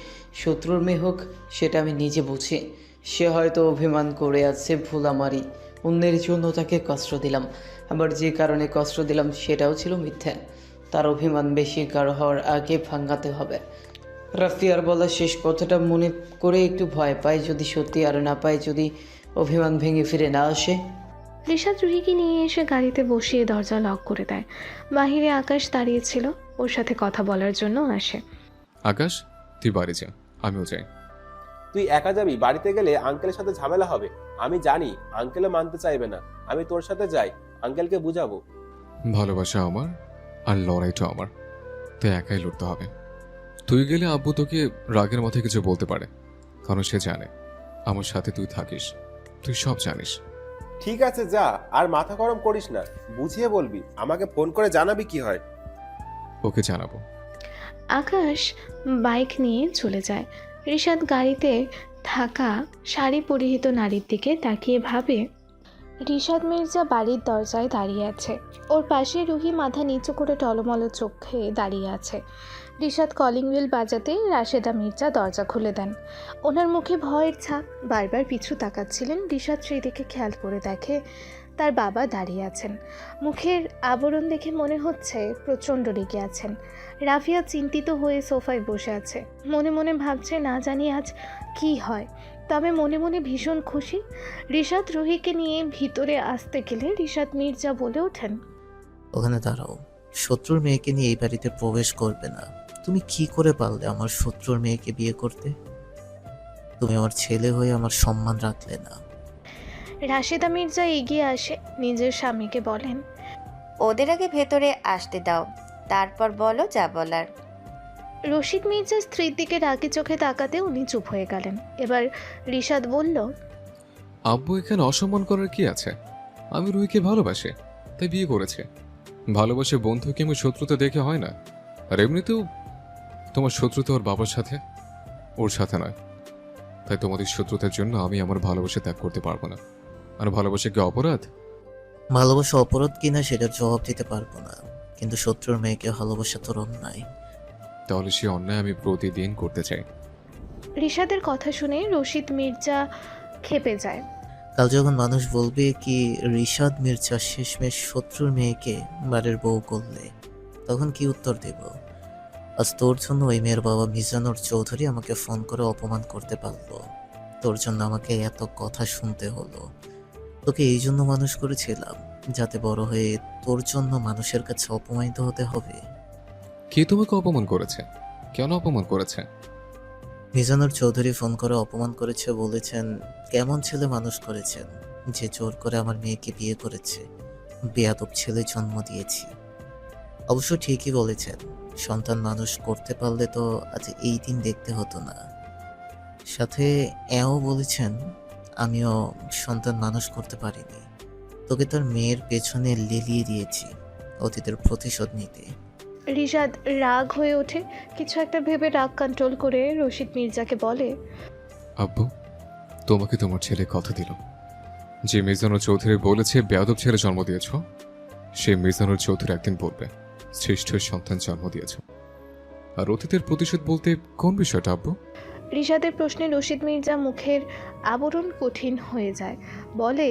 শত্রুর মেয়ে হোক, সেটা আমি নিজে বুঝি। সে হয়তো অভিমান করে আছে, ভুল আমারই। অন্যের জন্য তাকে কষ্ট দিলাম, আবার যে কারণে কষ্ট দিলাম সেটাও ছিল মিথ্যা। তার অভিমান বেশি গাঢ় হওয়ার আগে ভাঙাতে হবে। রাফিয়ার বলা শেষ কথাটা মনে করে একটু ভয় পায়, যদি সত্যি, আর না পায় যদি অভিমান ভেঙে ফিরে না আসে। রিশাদ রুহিকে নিয়ে এসে গাড়িতে বসিয়ে দরজা লক করে দেয়। বাহিরে আকাশ দাঁড়িয়েছিল, ওর সাথে কথা বলার জন্য আসে। আকাশ, তুই বাড়ি যা, আমিও যাই। তুই একা যাবি? বাড়িতে গেলে আঙ্কেলের সাথে ঝামেলা হবে। আমি জানি আঙ্কেলও মানতে চাইবে না। আমি তোর সাথে যাই, আঙ্কেলকে বুঝাবো। ভালোবাসা আমার আর লড়াইটা আমার, তাই একাই লড়তে হবে। তুই গেলে আব্বু তোকে রাগের মাথায় কিছু বলতে পারে, কারণ সে জানে আমার সাথে তুই থাকিস, তুই সব জানিস। ঠিক আছে যা, আর মাথা গরম করিস না, বুঝিয়ে বলবি, আমাকে ফোন করে জানাবি কি হয়। ওকে জানাবো। আকাশ বাইক নিয়ে চলে যায়। রিশাদ গাড়িতে থাকা শাড়ি পরিহিত নারীর দিকে তাকিয়ে ভাবে, রিশাদ মির্জা বাড়ির দরজায় দাঁড়িয়ে আছে, ওর পাশে রুহি মাথা নিচু করে টলমল চোখে দাঁড়িয়ে আছে। রিশাদ কলিং বেল বাজাতে রাশেদা মির্জা দরজা খুলে দেন। ওনার মুখে ভয়ের ছাপ, বারবার পিছু তাকাচ্ছিলেন। রিশাদ সেদিকে খেয়াল করে দেখে তার বাবা দাঁড়িয়ে আছেন। মুখের আবরণ দেখে মনে হচ্ছে প্রচণ্ড রেগে আছেন। রাফিয়া চিন্তিত হয়ে সোফায় বসে আছে, মনে মনে ভাবছে না জানি আজ কি হয়, তবে মনে মনে ভীষণ খুশি। রিশাদ রুহিকে নিয়ে ভিতরে আসতে গেলে রিশাদ মির্জা বলে ওঠেন, ওখানে দাঁড়াও, শত্রুর মেয়েকে নিয়ে এই বাড়িতে প্রবেশ করবে না। তুমি কি করে পারলে আমার শত্রুর মেয়েকে বিয়ে করতে? তুমি আমার ছেলে হয়ে আমার সম্মান রাখলে না। রাশেদা মির্জা এগিয়ে আসে, নিজের স্বামীকে বলেন, ওদের আগে ভেতরে আসতে দাও, তারপর বলো যা বলার। রশিদ মির্জা স্ত্রীর দিকে রাগি চোখে তাকাতে উনি চুপ হয়ে গেলেন। এবার রিশাদ বলল, আব্বু এখানে অসম্মান করার কি আছে? আমি রুহিকে ভালোবাসি, তাই বিয়ে করেছে। ভালোবাসে বন্ধুকে আমি শত্রুতা দেখে হয় না। আর এমনিতেও তোমার শত্রুতা ওর বাবার সাথে, ওর সাথে নয়। তাই তোমাদের শত্রুতার জন্য আমি আমার ভালোবাসা ত্যাগ করতে পারবো না। আর ভালোবাসা কি অপরাধ? ভালোবাসা অপরাধ কিনা সেটার জবাব দিতে পারবো না, কিন্তু শত্রুর মেয়েকে ভালোবাসা তোর অন্যায়। তাহলে সে অন্যায় আমি প্রতিদিন করতে চাই। রিশাদের কথা শুনে রশিদ মির্জা ক্ষেপে যায়। কাল যখন মানুষ বলবে কি রিশাদ মির্জা শেষমেশ শত্রুর মেয়েকে বাড়ির বউ করলে, তখন কি উত্তর দেব? আজ তোর জন্য ওই মেয়ের বাবা মিজানুর চৌধুরী আমাকে ফোন করে অপমান করতে পারলো। তোর জন্য আমাকে এত কথা শুনতে হলো। তোকে এই জন্য মানুষ করেছিলাম যাতে বড় হয়ে তোর জন্য মানুষের কাছে অপমানিত হতে হবে। কে তোমাকে অপমান করেছে? কেন অপমান করেছে? মিজানুর চৌধুরী ফোন করে অপমান করেছে, বলেছেন কেমন ছেলে মানুষ করেছেন যে জোর করে আমার মেয়েকে বিয়ে করেছে, বেয়াদব ছেলে জন্ম দিয়েছি। অবশ্য ঠিকই বলেছেন, সন্তান মানুষ করতে পারলে তো আজ এই দিন দেখতে হতো না। সাথে এও বলেছেন আমিও সন্তান মানুষ করতে পারিনি, তোকে তোর মেয়ের পেছনে লেলিয়ে দিয়েছি অতীতের প্রতিশোধ নিতে। রিশাদ রাগ হয়ে ওঠে, কিছু একটা ভেবে রাগ কন্ট্রোল করে রশিদ মির্জাকে বলে, আব্বু, তোমাকে তোমার ছেলে কথা দিল, যে মিজানুর চৌধুরী বলেছে বেয়াদব ছেলে জন্ম দিয়েছ, সে মিজানুর চৌধুরী একদিন বলবে শ্রেষ্ঠ সন্তান জন্ম দিয়েছ। আর অতীতের প্রতিশোধ বলতে কোন বিষয়টা আব্বু? রিশাদের প্রশ্নে রশিদ মির্জা মুখের আবরণ কঠিন হয়ে যায়, বলে,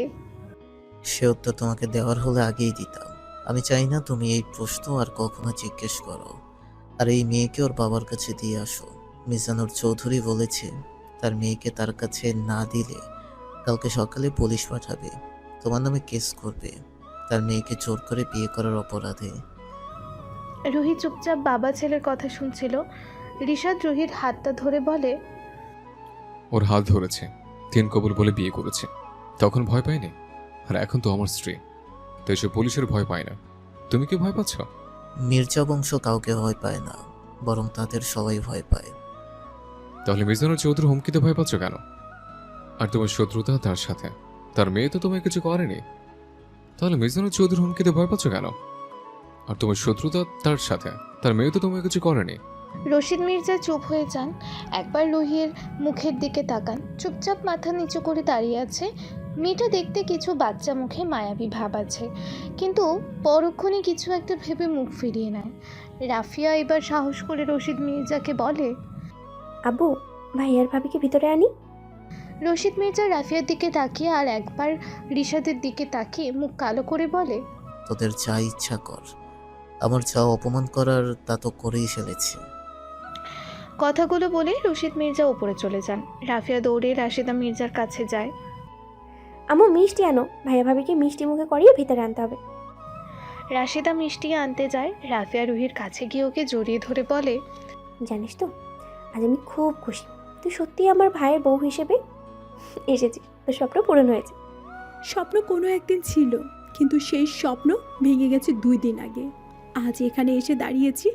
সে উত্তর তোমাকে দেওয়ার হলে আগেই দিতাম। আমি চাই না তুমি এই প্রশ্ন আর কখনো জিজ্ঞেস করো। আর এই মেয়েকে ওর বাবার কাছে দিয়ে আসো। মিজানুর চৌধুরী বলেছে তার মেয়েকে তার কাছে না দিলে কালকে সকালে পুলিশ পাঠাবে, তোমার নামে কেস করবে, তার মেয়েকে জোর করে বিয়ে করার অপরাধে। রুহি চুপচাপ বাবা ছেলের কথা শুনছিল। রিশাদ রুহির হাতটা ধরে বলে, ওর হাত ধরেছে, তিন কবুল বলে বিয়ে করেছে, তখন ভয় পাইনি। আর এখন তো আমার স্ত্রী, তাই সে পুলিশের ভয় পায় না। তুমি কি ভয় পাচ্ছ? মির্জা বংশ কাউকে ভয় পায় না, বরং তাদের সবাই ভয় পায়। তাহলে মিজানুর চৌধুরী হুমকিতে ভয় পাচ্ছ কেন? আর তোমার শত্রুতা তার সাথে, তার মেয়ে তো তোমায় কিছু করেনি, তাহলে মিজানুর চৌধুরী হুমকিতে ভয় পাচ্ছ কেন? আর তোমার শত্রুতা তার সাথে, তার মেয়ে তো তোমায় কিছু করেনি। রশিদ মির্জা চুপ হয়ে যান, একবার রুহির মুখের দিকে তাকান, চুপচাপ মাথা নিচু করে দাঁড়িয়ে আছে। মেয়েটা দেখতে কিছু বাচ্চা মুখে মায়াবী ভাব আছে, কিন্তু পরক্ষণে কিছু একটা ভেবে মুখ ফিরিয়ে নেয়। রাফিয়া এবার সাহস করে রশিদ মির্জাকে বলে, আব্বু, ভাইয়ার ভাবিকে ভিতরে আনি। রশিদ মির্জা রাফিয়ার দিকে তাকিয়ে আর একবার রিশাদের দিকে তাকিয়ে মুখ কালো করে বলে, তোদের যা ইচ্ছা কর, আমার যা অপমান করার তা তো করেই ফেলেছি। কথাগুলো বলে রশিদ মির্জা উপরে চলে যান। রাফিয়া দৌড়ে রাশেদা মির্জার কাছে যায়। আম্মু মিষ্টি আনো, ভাইয়া ভাবিকে মিষ্টি মুখে করিয়ে ভিতরে আনতে হবে। রাশেদা মিষ্টি আনতে যায়। রাফিয়া রুহির কাছে গিয়ে ওকে জড়িয়ে ধরে বলে, জানিস তো আজ আমি খুব খুশি, তুই সত্যিই আমার ভাইয়ের বউ হিসেবে এসেছিস, তোর স্বপ্ন পূরণ হয়েছে। স্বপ্ন কোনো একদিন ছিল, কিন্তু সেই স্বপ্ন ভেঙে গেছে 2 দিন আগে। আজ এখানে এসে দাঁড়িয়েছি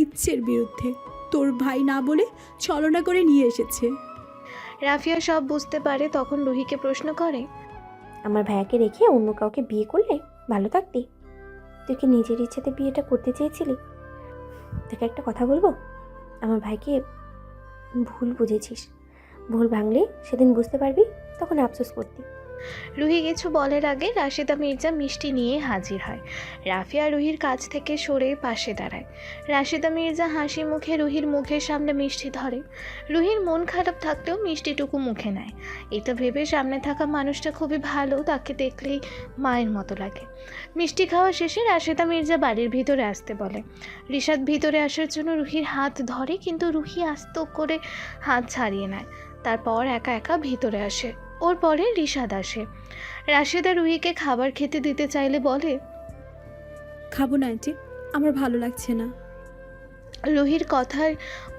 ইচ্ছের বিরুদ্ধে। তোর ভাই না বলে ছলনা করে নিয়ে এসেছে। রাফিয়া সব বুঝতে পারে, তখন রুহিকে প্রশ্ন করে। আমার ভাইয়াকে রেখে অন্য কাউকে বিয়ে করলে ভালো থাকতি? তুই কি নিজের ইচ্ছেতে বিয়েটা করতে চেয়েছিলি? তোকে একটা কথা বলবো, আমার ভাইকে ভুল বুঝেছিস। ভুল ভাঙলে সেদিন বুঝতে পারবি, তখন আফসোস করতি। রুহি কিছু বলার আগে রাশেদা মির্জা মিষ্টি নিয়ে হাজির হয়। রাফিয়া রুহির কাছ থেকে সরে পাশে দাঁড়ায়। রাশেদা মির্জা হাসি মুখে রুহির মুখের সামনে মিষ্টি ধরে। রুহির মন খারাপ থাকলেও মিষ্টিটুকু মুখে নেয়। এটা ভেবে সামনে থাকা মানুষটা খুবই ভালো, তাকে দেখলেই মায়ের মতো লাগে। মিষ্টি খাওয়া শেষে রাশেদা মির্জা বাড়ির ভিতরে আসতে বলে। রিশাদ ভিতরে আসার জন্য রুহির হাত ধরে, কিন্তু রুহি আস্ত করে হাত ছাড়িয়ে নেয়। তারপর একা একা ভিতরে আসে। ওর পরে রিশাদ আসে। রাশেদা রুহিকে খাবার খেতে দিতে চাইলে বলে, খাবো না আন্টি, আমার ভালো লাগছে না। রুহির কথার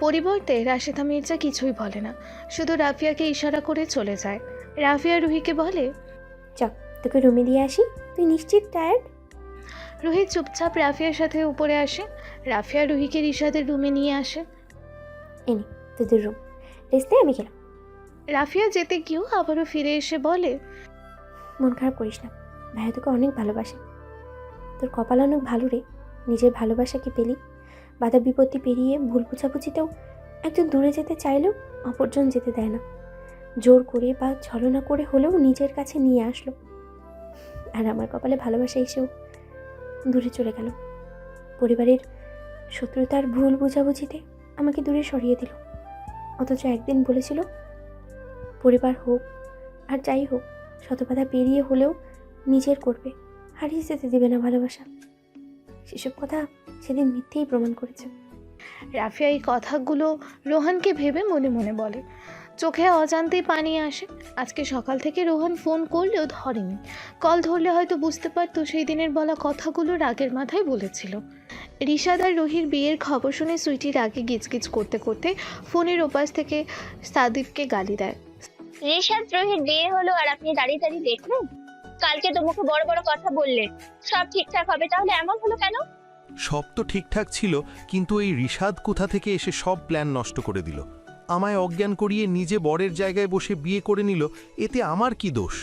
পরিবর্তে রাশেদা মির্জা কিছুই বলে না, শুধু রাফিয়াকে ইশারা করে চলে যায়। রাফিয়া রুহিকে বলে, চল তোকে রুমে দিয়ে আসি, তুই নিশ্চিত টায়ার্ড? রুহি চুপচাপ রাফিয়ার সাথে উপরে আসে। রাফিয়া রুহিকে রিশাদের রুমে নিয়ে আসে। এনে তোদের রুম, রেস্টে আমি গেলাম। রাফিয়া যেতে গিয়েও আবারও ফিরে এসে বলে, মন খারাপ করিস না, ভাইয়া তোকে অনেক ভালোবাসে। তোর কপাল অনেক ভালো রে, নিজের ভালোবাসাকে পেলি। বাধা বিপত্তি পেরিয়ে ভুল বুঝাবুঝিতেও একজন দূরে যেতে চাইলেও অপরজন যেতে দেয় না। জোর করে বা ছলনা করে হলেও নিজের কাছে নিয়ে আসলো। আর আমার কপালে ভালোবাসা এসেও দূরে চলে গেল। পরিবারের শত্রুতার ভুল বুঝাবুঝিতে আমাকে দূরে সরিয়ে দিল। অথচ একদিন বলেছিল পরিবার হোক আর যাই হোক শত বাধা পেরিয়ে হলেও নিজের করবে, হারিয়ে যেতে দেবে না ভালোবাসা। সেসব কথা সেদিন মিথ্যেই প্রমাণ করেছে। রাফিয়া এই কথাগুলো রোহানকে ভেবে মনে মনে বলে। চোখে অজান্তেই পানি আসে। আজকে সকাল থেকে রোহান ফোন করলেও ধরেনি। কল ধরলে হয়তো বুঝতে পারতো সেই দিনের বলা কথাগুলো রাগের মাথায় বলেছিল। রিশাদ আর রুহির বিয়ের খবর শুনে সুইটি রাগে গিজগিজ করতে করতে ফোনের ওপাশ থেকে সাদিবকে গালি দেয়। রিশাদ রোহিত বিয়ে হলো আর আপনি দাঁড়িয়ে দাঁড়িয়ে দেখলেন? কালকে তো মুখে বড় বড় কথা বললেন সব ঠিকঠাক হবে, তাহলে এমন হলো কেন? সব তো ঠিকঠাক ছিল, কিন্তু এই ঋষাদ কোথা থেকে এসে সব প্ল্যান নষ্ট করে দিল। আমায় অজ্ঞান করিয়ে নিজে বরের জায়গায় বসে বিয়ে করে নিল, এতে আমার কি দোষ?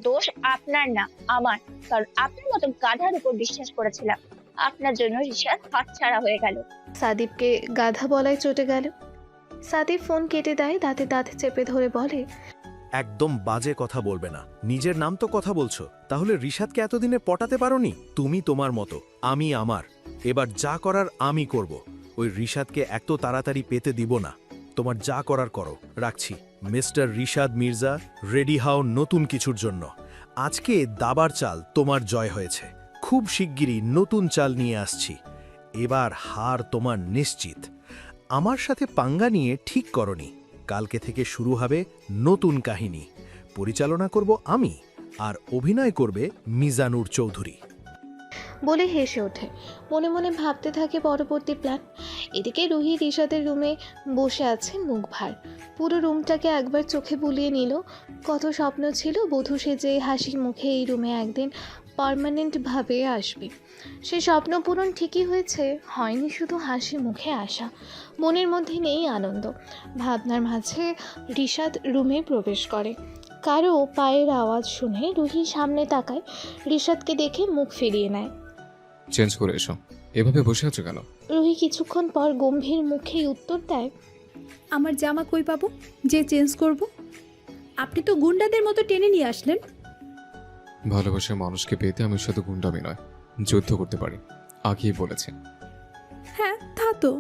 দোষ আপনার না আমার, কারণ আপনার মতো গাধার উপর বিশ্বাস করেছিলাম। আপনার জন্য রিশাদ হাতছাড়া হয়ে গেল। সাদিবকে গাধা বলায় চটে গেল। সাদিব ফোন কেটে দেয়, দাঁতে দাঁত চেপে ধরে বলে, একদম বাজে কথা বলবে না। নিজের নাম তো কথা বলছো, তাহলে ঋষাদকে এতদিনে পটাতে পারোনি? তুমি তোমার মতো, আমি আমার। এবার যা করার আমি করব। ওই ঋষাদকে এত তাড়াতাড়ি পেতে দিব না। তোমার যা করার করো, রাখছি। মিস্টার ঋষাদ মির্জা, রেডি হও নতুন কিছুর জন্য। আজকে দাবার চাল তোমার জয় হয়েছে। খুব শিগগিরই নতুন চাল নিয়ে আসছি। এবার হার তোমার নিশ্চিত। আমার সাথে পাঙ্গা নিয়ে ঠিক করনি। কালকে থেকে শুরু হবে নতুন কাহিনী। পরিচালনা করব আমি, আর অভিনয় করবে মিজানুর চৌধুরী। বলে হেসে ওঠে। মনে মনে ভাবতে থাকে পরবর্তী প্ল্যান। এদিকে রুহি রিশাদের রুমে বসে আছে, মুখ ভার। পুরো রুমটাকে একবার চোখে বুলিয়ে নিল। কত স্বপ্ন ছিল বধূ সেজে হাসি মুখে এই রুমে একদিন পার্মানেন্টভাবে আসবে। সে স্বপ্ন পূরণ ঠিকই হয়েছে, হয়নি শুধু হাসি মুখে আসা। মনের মধ্যে নেই আনন্দ। ভাবনার মাঝে রিশাদ রুমে প্রবেশ করে। কারো পায়ের আওয়াজ শুনে রুহি সামনে তাকায়। রিশাদকে দেখে মুখ ফিরিয়ে নেয়। চেঞ্জ করে এসো, এভাবে বসে আছো কেন? রুহি কিছুক্ষণ পর গম্ভীর মুখেই উত্তর দেয়, আমার জামা কই পাবো যে চেঞ্জ করব? আপনি তো গুন্ডাদের মতো টেনে নিয়ে আসলেন। ভালোবাসার মানুষকে পেতে আমি শুধু গুন্ডামি নয়, যুদ্ধ করতে পারি, আগেই বলেছি। হ্যাঁ তা তো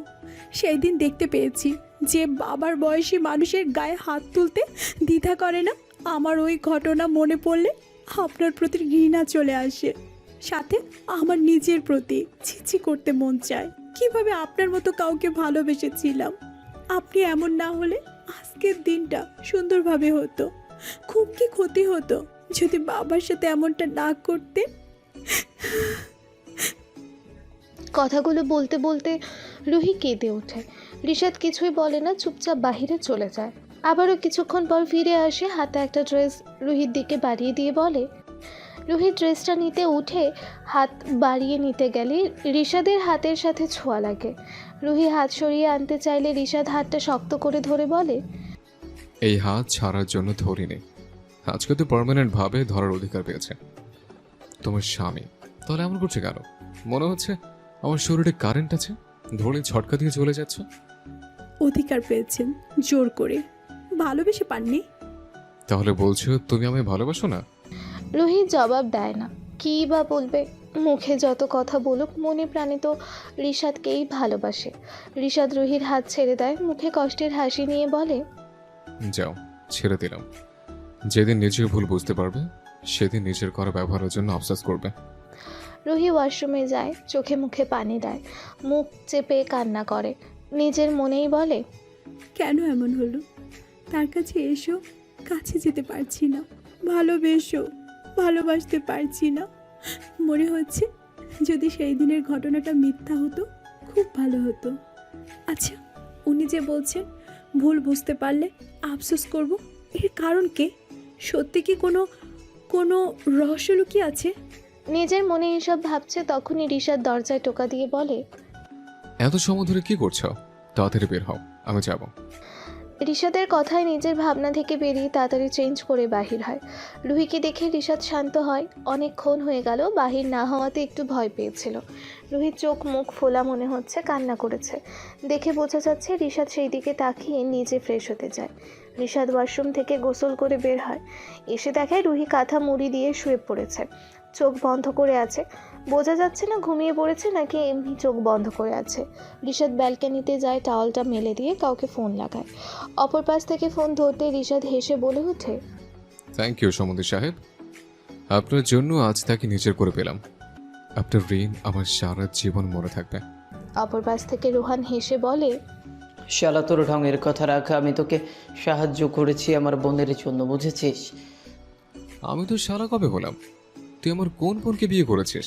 সেই দিন দেখতে পেয়েছি যে বাবার বয়সী মানুষের গায়ে হাত তুলতে দ্বিধা করে না। আমার ওই ঘটনা মনে পড়লে আপনার প্রতি ঘৃণা চলে আসে, সাথে আমার নিজের প্রতি ছিছি করতে মন চায়। কিভাবে আপনার মতো কাউকে ভালোবেসেছিলাম। আপনি এমন না হলে আজকের দিনটা সুন্দরভাবে হতো। খুব কি ক্ষতি হতো যদি বাবার সাথে এমনটা না করতে। কথাগুলো বলতে বলতে রুহি কেঁদে ওঠে। রিশাদ কিছুই বলে না, চুপচাপ বাহিরে চলে যায়। আবারও কিছুক্ষণ পর ফিরে আসে, হাতে একটা ড্রেস রুহির দিকে বাড়িয়ে দিয়ে বলে, রুহি ড্রেসটা নিতে উঠে হাত বাড়িয়ে নিতে গেলে রিশাদের হাতের সাথে ছোঁয়া লাগে। রুহি হাত সরিয়ে আনতে চাইলে রিশাদ হাতটা শক্ত করে ধরে বলে, এই হাত ছাড়ার জন্য ধরিনি, আজকে তো পার্মানেন্ট ভাবে ধরার অধিকার পেয়েছে তোমার স্বামী। তাহলে এমন করছে কেন? মনে হচ্ছে আমার শরীরে কারেন্ট আছে, ধরে ঝটকা দিয়ে চলে যাচ্ছ। অধিকার পেয়েছেন জোর করে, ভালোবেসে পাননি। তাহলে বলছো তুমি আমায় ভালোবাসো না? রুহি জবাব দেয় না। কী বা বলবে? মুখে যত কথা বলুক মনে প্রাণে তো রিশাদকেই ভালোবাসে। রিশাদ রুহির হাত ছেড়ে দেয়, মুখে কষ্টের হাসি নিয়ে বলে, যাও, ছেড়ে দিলাম। যেদিন নিজের ভুল বুঝতে পারবে সেদিন নিজের করা ব্যবহারের জন্য আফসোস করবে। রুহি ওয়াশরুমে যায়, চোখে মুখে পানি দেয়, মুখ চেপে কান্না করে। নিজের মনেই বলে, কেন এমন হলো? তার কাছে এসো, কাছে যেতে পারছি না। ভালোবেসো, ভালোবাসতে পারছি না। মনে হচ্ছে যদি সেই দিনের ঘটনাটা মিথ্যা হতো খুব ভালো হতো। আচ্ছা, উনি যে বলছেন ভুল বুঝতে পারলে আফসোস করব, এর কারণ কে? সত্যি কি কোনো কোনো রহস্য লুকিয়ে আছে? নিজের মনে এসব ভাবছে তখনই রিশাদ দরজায় টোকা দিয়ে বলে, এত সময় ধরে কি করছো? তাড়াতাড়ি বের হও, আমি যাব। রিশাদের কথায় নিজের ভাবনা থেকে বেরিয়ে তাড়াতাড়ি চেঞ্জ করে বাহির হয়। রুহিকে দেখে রিশাদ শান্ত হয়। অনেকক্ষণ হয়ে গেল বাহির না হওয়াতে একটু ভয় পেয়েছিল। রুহির চোখ মুখ ফোলা, মনে হচ্ছে কান্না করেছে। দেখে বোঝা যাচ্ছে রিশাদ সেই দিকে তাকিয়ে নিজে ফ্রেশ হতে যায়। রিশাদ ওয়াশরুম থেকে গোসল করে বের হয়। এসে দেখায় রুহি কাঁথা মুড়ি দিয়ে শুয়ে পড়েছে, চোখ বন্ধ করে আছে। বোঝা যাচ্ছে না ঘুমিয়ে পড়েছে নাকি এমনি চোখ বন্ধ করে আছে। রিশাদ ব্যালকনিতে যায়, টাওয়ালটা মেলে দিয়ে কাউকে ফোন লাগায়। অপর পাশ থেকে ফোন ধরতে রিশাদ হেসে বলে ওঠে, থ্যাংক ইউ সমুদ্র সাহেব, আপনার জন্য আজ তাকে নিজের করে পেলাম। আপনার ঋণ আমার সারা জীবন মনে থাকবে। অপর পাশ থেকে রোহান হেসে বলে, শালা তোর ঢঙের কথা রাখা, আমি তোকে সাহায্য করেছি আমার বোনের জন্য, বুঝেছিস? আমি তো শালা কবে হলাম? তুই আমার কোন বোনকে বিয়ে করেছিস?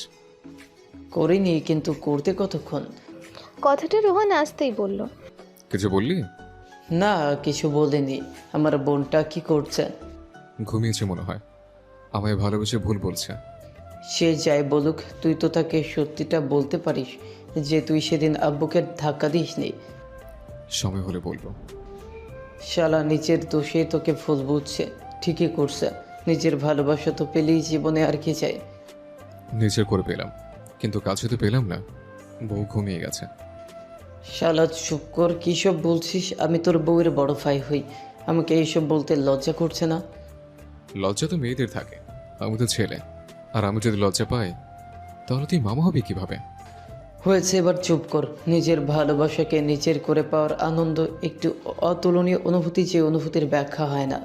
করিনি, কিন্তু করতে কতক্ষণ? কথাটা রোহান আসতেই বলল, কিছু বললি? না, কিছু বলিনি। আমার বোনটা কি করছে? ঘুমিয়েছে মনে হয়, আমায় ভালোবেসে ভুল বলছে। সে যাই বলুক, তুই তো তাকে সত্যিটা বলতে পারিস যে তুই সেদিন আব্বুকে ধাক্কা দিসনি। সময় হলে বলবো। শালা নিজের দোষে তোকে ভুল বুঝছে, ঠিকই করছে। নিজের ভালোবাসা তো পেলেই জীবনে, আর কি চাই? নিজের করে পেলাম, কিন্তু কাছে তো পেলাম না। বউ ঘুমিয়ে গেছে। শালা চুপ কর, কী সব বলছিস? আমি তোর বউয়ের বড় ভাই হই, আমাকে এইসব বলতে লজ্জা করছে না? লজ্জা তো মেয়েদের থাকে, আমি তো ছেলে। আর আমি যদি লজ্জা পাই তাহলে তুই মামা হবে কিভাবে? হয়েছে, এবার চুপ কর। নিজের ভালোবাসাকে নিজের করে পাওয়ার আনন্দ একটু অতুলনীয় অনুভূতি, যে অনুভূতির ব্যাখ্যা হয় না।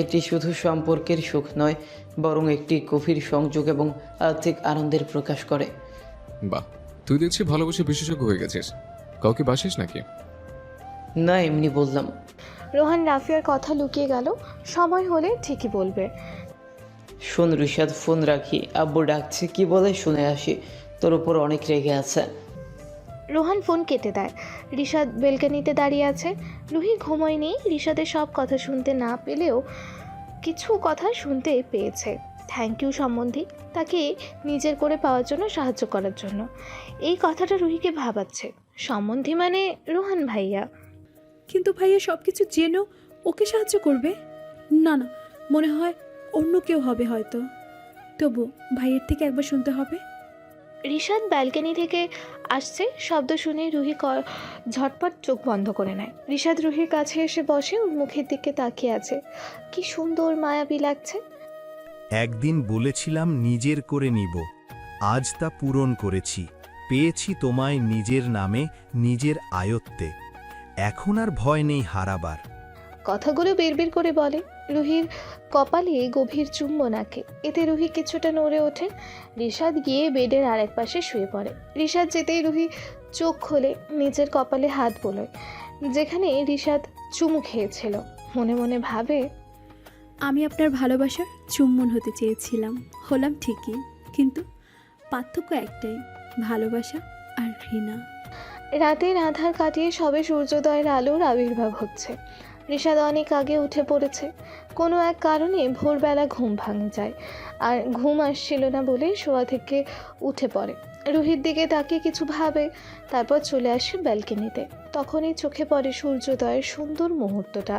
এটি শুধু সম্পর্কের সুখ নয়, বরং একটি গভীর সংযোগ এবং আর্থিক আনন্দের প্রকাশ করে। বাহ, তুই দেখছি ভালোবাসা বিশেষজ্ঞ হয়ে গেছিস। কাউকে বাসিস নাকি? না, এমনি বললাম। রোহান রাফিয়ার কথা লুকিয়ে গেল, সময় হলে ঠিকই বলবে। শোন রিশাদ, ফোন রাখি, আব্বু ডাকছে, কি বলে শুনে আসি। তোর উপর অনেক রেগে আছে। রোহান ফোন কেটে দেয়। রিশাদ বেলকনিতে দাঁড়িয়ে আছে। রুহি ঘুমোয়নি। রিশাদের সব কথা শুনতে না পেলেও কিছু কথা শুনতে পেয়েছে। থ্যাংক ইউ সম্বন্ধী, তাকে নিজের করে পাওয়ার জন্য, সাহায্য করার জন্য। এই কথাটা রুহিকে ভাবাচ্ছে। সম্বন্ধী মানে রোহান ভাইয়া। কিন্তু ভাইয়া সব কিছু জেনেও ওকে সাহায্য করবে? না না, মনে হয় অন্য কেউ হবে হয়তো। তবু ভাইয়ের থেকে একবার শুনতে হবে। রিশাদ ব্যালকনি থেকে আসছে, শব্দ শুনে রুহি ঝটপট চোখ বন্ধ করে নেয়। রিশাদ রুহির কাছে এসে বসে, ওর মুখের দিকে তাকিয়ে আছে। কি সুন্দর মায়াবী লাগছে। একদিন বলেছিলাম নিজের করে নিব, আজ তা পূরণ করেছি। পেয়েছি তোমায় নিজের নামে, নিজের আয়ত্তে। এখন আর ভয় নেই হারাবার। কথাগুলো বের করে বলে। রুহির কপালে গভীর চুম্বন আঁকে। এতে রুহি কিছুটা নড়ে ওঠে। রিশাদ গিয়ে বেডের আরেক পাশে শুয়ে পড়ে। রিশাদ যেতেই রুহি চোখ খোলে, নিজের কপালে হাত বোলায়, যেখানে রিশাদ চুমু খেয়েছিল। মনে মনে ভাবে, আমি আপনার ভালোবাসার চুম্বন হতে চেয়েছিলাম, হলাম ঠিকই, কিন্তু পার্থক্য একটাই, ভালোবাসা আর ঘৃণা। রাতের আধার কাটিয়ে সবে সূর্যোদয়ের আলোর আবির্ভাব হচ্ছে। রিশাদ অনেক আগে উঠে পড়েছে। কোনো এক কারণে ভোরবেলা ঘুম ভাঙে যায়, আর ঘুম আসছিল না বলে শোয়া থেকে উঠে পড়ে। রুহির দিকে তাকিয়ে কিছু ভাবে, তারপর চলে আসে ব্যালকনিতে। তখনই চোখে পড়ে সূর্যোদয়ের সুন্দর মুহূর্তটা।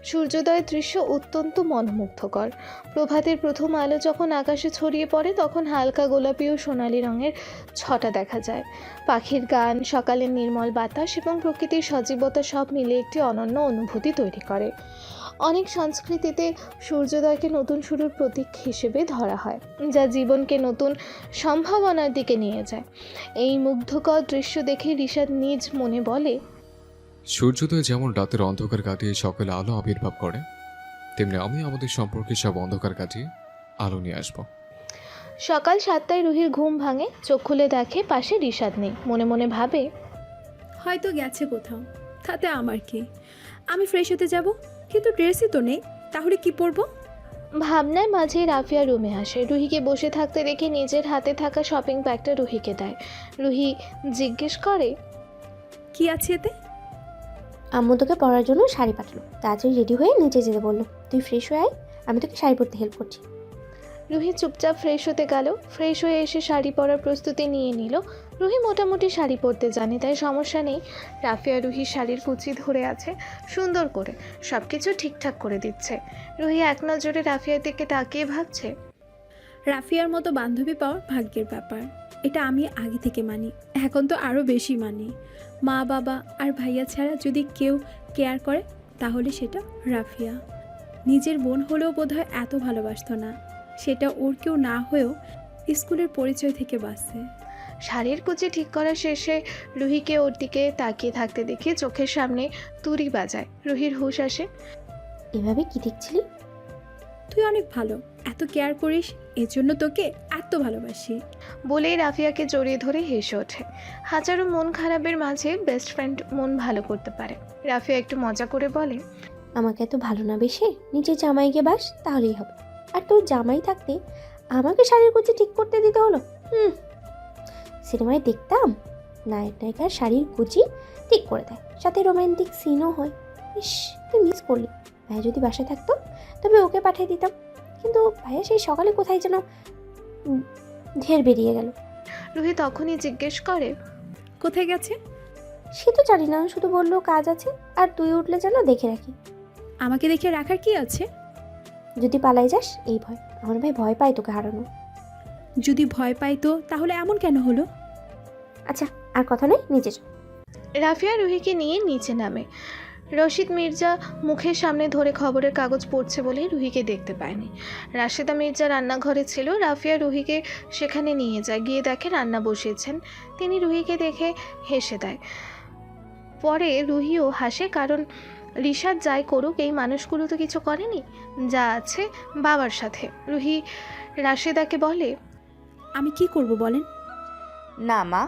সূর্যোদয়ের দৃশ্য অত্যন্ত মনোমুগ্ধকর। প্রভাতের প্রথম আলো যখন আকাশে ছড়িয়ে পড়ে তখন হালকা গোলাপি ও সোনালি রঙের ছটা দেখা যায়। পাখির গান, সকালের নির্মল বাতাস এবং প্রকৃতির সজীবতা সব মিলে একটি অনন্য অনুভূতি তৈরি করে। অনেক সংস্কৃতিতে সূর্যোদয়কে নতুন শুরুর প্রতীক হিসেবে ধরা হয়, যা জীবনকে নতুন সম্ভাবনার দিকে নিয়ে যায়। এই মুগ্ধকর দৃশ্য দেখে রিশাদ নিজ মনে বলে, সূর্যোদয় যেমন রাতের অন্ধকার কাটিয়ে সকালে আলো আবির্ভাব করে, তেমনি আমি আমাদের সম্পর্কে সব অন্ধকার কাটিয়ে আলো নিয়ে আসবো। সকাল 7টায় রুহির ঘুম ভাঙে। চোখ খুলে দেখে পাশে রিশাদ নেই। মনে মনে ভাবে, হয়তো গেছে কোথাও, তাতে আমার কি? আমি ফ্রেশ হতে যাব, কিন্তু ড্রেসই তো নেই, তাহলে কি পরবো? ভাবনার মাঝে রাফিয়া রুমে আসে। রুহিকে বসে থাকতে দেখে নিজের হাতে থাকা শপিং ব্যাগটা রুহিকে দেয়। রুহি জিজ্ঞেস করে, কি আছে এতে? আম্মু তোকে পরার জন্য শাড়ি পাঠালো, তাড়াতাড়ি রেডি হয়ে নিচে যেতে বললো। তুই ফ্রেশ হয়ে আয়, আমি তোকে শাড়ি পরতে হেল্প করছি। রুহি চুপচাপ ফ্রেশ হতে গেল। ফ্রেশ হয়ে এসে শাড়ি পরার প্রস্তুতি নিয়ে নিল। রুহি মোটামুটি শাড়ি পরতে জানে, তাই সমস্যা নেই। রাফিয়া রুহির শাড়ির কুচি ধরে আছে সুন্দর করে, সব কিছু ঠিকঠাক করে দিচ্ছে। রুহি এক নজরে রাফিয়ার দিকে তাকিয়ে ভাবছে, রাফিয়ার মতো বান্ধবী পাওয়ার ভাগ্যের ব্যাপার। এটা আমি আগে থেকে মানি, এখন তো আরও বেশি মানি। মা বাবা আর ভাইয়া ছাড়া যদি কেউ কেয়ার করে তাহলে সেটা রাফিয়া। নিজের বোন হলেও বোধহয় এত ভালোবাসতো না। সেটা ওর কেউ না হয়েও স্কুলের পরিচয় থেকে বাঁচে। শাড়ির কুচি ঠিক করা শেষে রুহিকে ওর দিকে তাকিয়ে থাকতে দেখে চোখের সামনে তুড়ি বাজায়। রুহির হুঁশ আসে। এভাবে কি দেখছিলি? তুই অনেক ভালো, এত কেয়ার করিস, এজন্য তোকে এত ভালোবাসি। বলেই রাফিয়াকে জড়িয়ে ধরে হেসে ওঠে। হাজারো মন খারাপের মাঝে বেস্ট ফ্রেন্ড মন ভালো করতে পারে। রাফিয়া একটু মজা করে বলে, আমাকে এত ভালো না বেশে নিজের জামাইকে বাস, তাহলেই হবে। আর তোর জামাই থাকতে আমাকে শাড়ির কুচি ঠিক করতে দিতে হলো? সিনেমায় দেখতাম নায়ক নায়িকার শাড়ির কুচি ঠিক করে দেয়, সাথে রোমান্টিক সিনও হয়। ইস, তুই মিস করলি। ভাইয়া যদি বাসায় থাকতো তবে ওকে পাঠিয়ে দিতাম, কিন্তু ভাইয়া সেই সকালে কোথায় যেন ঢের বেরিয়ে গেল। রুহি তখনই জিজ্ঞেস করে, কোথায় গেছে? সে তো জানি না, শুধু বললো কাজ আছে, আর তুই উঠলে যেন দেখে রাখি। আমাকে দেখে রাখার কি আছে? যদি পালাই যাস এই ভয়। আমার ভাই ভয় পায় তোকে হারানো। যদি ভয় পাইতো তাহলে এমন কেন হলো? আচ্ছা, আর কথা নয়, নিচে চল। রাফিয়া রুহিকে নিয়ে নিচে নামে। রশিদ মির্জা মুখের সামনে ধরে খবরের কাগজ পড়ছে বলে রুহিকে দেখতে পায়নি। রাশেদা মির্জা রান্নাঘরে ছিল। রাফিয়া রুহিকে সেখানে নিয়ে যায়। গিয়ে দেখে রান্না বসিয়েছেন। তিনি রুহিকে দেখে হেসে দেয়। পরে রুহিও হাসে, কারণ রিশাদ যাই করুক এই মানুষগুলো তো কিছু করেনি, যা আছে বাবার সাথে। রুহি রাশেদাকে বলে, আমি কি করব বলেন? না মা,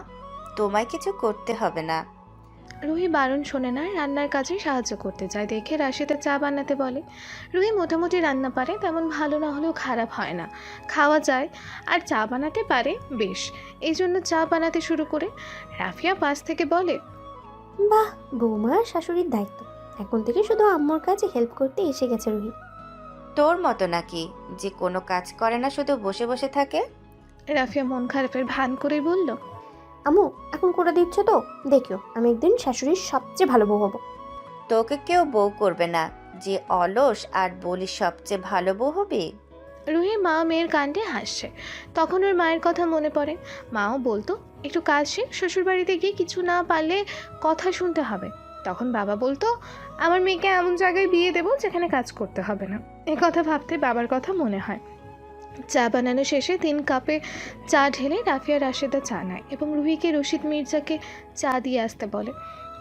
তোমায় কিছু করতে হবে না। রুহি বারণ শোনে না, রান্নার কাজে সাহায্য করতে যায়। দেখে রাশেদা চা বানাতে বলে। রুহি মোটামুটি রান্না পারে, তেমন ভালো না হলেও খারাপ হয় না, খাওয়া যায়। আর চা বানাতে পারে বেশ, এই জন্য চা বানাতে শুরু করে। রাফিয়া পাশ থেকে বলে, বাহ, বৌমা আর শাশুড়ির দায়িত্ব এখন থেকে শুধু আম্মুর কাছে হেল্প করতে এসে গেছে রুহি। তোর মতো নাকি যে কোনো কাজ করে না, শুধু বসে বসে থাকে? রাফিয়া মন খারাপের ভান করে বলল, আম্মু এখন করে দিচ্ছ তো, দেখিও আমি একদিন শাশুড়ির সবচেয়ে ভালো বউ হব। তোকে কেউ বউ করবে না, যে অলস আর বলি সবচেয়ে ভালো বউ হবে। রুহি মা মেয়ের কাণ্ডে হাসছে। তখন ওর মায়ের কথা মনে পড়ে। মাও বলতো, একটু কাজ শেখ, শ্বশুরবাড়িতে গিয়ে কিছু না পারলে কথা শুনতে হবে। তখন বাবা বলতো, আমার মেয়েকে এমন জায়গায় বিয়ে দেবো যেখানে কাজ করতে হবে না। এ কথা ভাবতে বাবার কথা মনে হয়। চা বানানো শেষে 3 কাপে চা ঢেলে রাফিয়া রাশেদা চা নেয় এবং রুহিকে রশিদ মির্জাকে চা দিয়ে আসতে বলে।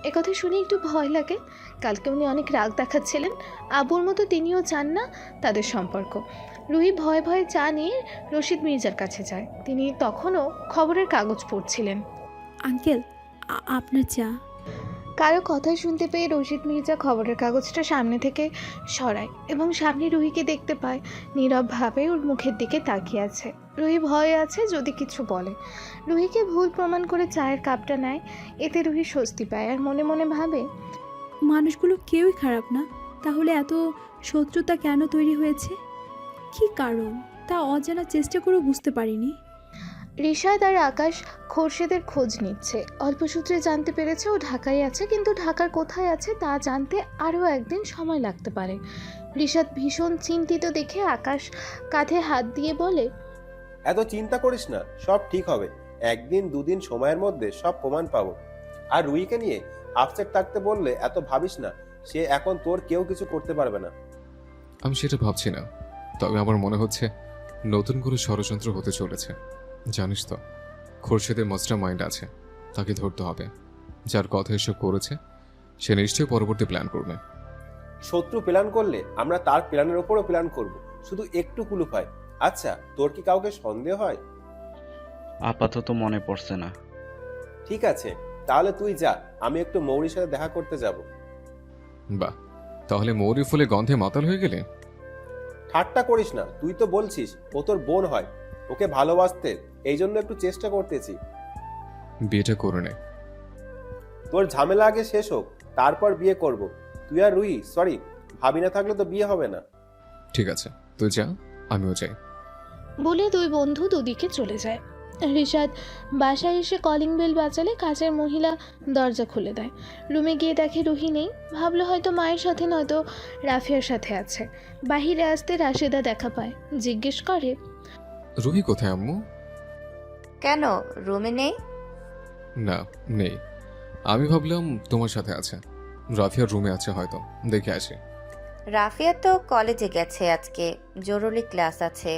একথা শুনে একটু ভয় লাগে। কালকে উনি অনেক রাগ দেখাচ্ছিলেন। আবুর মতো তিনিও চান না তাদের সম্পর্ক। রুহি ভয়ে ভয়ে চা নিয়ে রশিদ মির্জার কাছে যায়। তিনি তখনও খবরের কাগজ পড়ছিলেন। আঙ্কেল, আপনার চা। কারো কথা শুনতে পেয়ে রশিদ মির্জা খবরের কাগজটা সামনে থেকে সরায় এবং সামনে রুহিকে দেখতে পায়। নীরবভাবে ওর মুখের দিকে তাকিয়ে আছে। রুহি ভয়ে আছে যদি কিছু বলে। রুহিকে ভুল প্রমাণ করে চায়ের কাপটা নেয়। এতে রুহি স্বস্তি পায় আর মনে মনে ভাবে, মানুষগুলো কেউই খারাপ না, তাহলে এত শত্রুতা কেন তৈরি হয়েছে? কি কারণ তা অজানা চেষ্টা করেও বুঝতে পারিনি। রিশাদ আর আকাশ খোরশেদের খোঁজ নিচ্ছে। অল্প সূত্রে জানতে পেরেছে ও ঢাকায় আছে, কিন্তু ঢাকার কোথায় আছে তা জানতে আরও একদিন সময় লাগতে পারে। রিশাদ ভীষণ চিন্তিত দেখে আকাশ কাঁধে হাত দিয়ে বলে, এত চিন্তা করিস না, সব ঠিক হবে। একদিন দুদিন সময়ের মধ্যে সব প্রমাণ পাবো। আর রুহিকে নিয়ে আপসেট থাকতে বললে এত ভাবিস না, সে এখন তোর কেউ কিছু করতে পারবে না। আমি সেটা ভাবছি না, তবে আমার মনে হচ্ছে নতুন করে ষড়যন্ত্র হতে চলেছে। জানিস তো, খোরশেদের মাস্টার মাইন্ড আছে, তাকে ধরতে হবে। যার কথা এসব করেছে সে নিশ্চয়ই পরবর্তী প্ল্যান করবে। শত্রু প্ল্যান করলে আমরা তার প্ল্যানের ওপরও প্ল্যান করব, শুধু একটু কুলু পায়। আচ্ছা, তোর কি কাউকে সন্দেহ হয়? আপাতত মনে পড়ছে না। ঠিক আছে, তাহলে তুই যা, আমি একটু মৌরির সাথে দেখা করতে যাব। বাহ, তাহলে মৌরি ফুলে গন্ধে মাতাল হয়ে গেলে? ঠাট্টা করিস না, তুই তো বলছিস ও তোর বোন হয়, ওকে ভালোবাসতে, এই জন্য একটু চেষ্টা করতেছি। বিয়েটা করে নে। তোর ঝামেলা আগে শেষ হোক, তারপর বিয়ে করব। তুই আর রুহি, সরি, ভাবি না থাকলে তো বিয়ে হবে না। ঠিক আছে, তুই যা, আমিও যাই। বলে দুই বন্ধু দুদিকে চলে যায়। রিশাদ বাসায় এসে কলিং বেল বাজালে কাজের মহিলা দরজা খুলে দেয়। রুমে গিয়ে দেখে রুহি নেই। ভাবলো হয়তো মায়ের সাথে নয়তো রাফিয়ার সাথে আছে। বাহিরে আসতে রাশেদা দেখা পায়, জিজ্ঞেস করে, রুহি কোথায় আম্মু? কেন রুমে নেই? না, নেই। আমি ভাবলাম তোমার সাথে আছে। রাফিয়ার রুমে আছে হয়তো, দেখে আসি। রাফিয়া তো কলেজে গেছে, আজকে জরুরি ক্লাস আছে।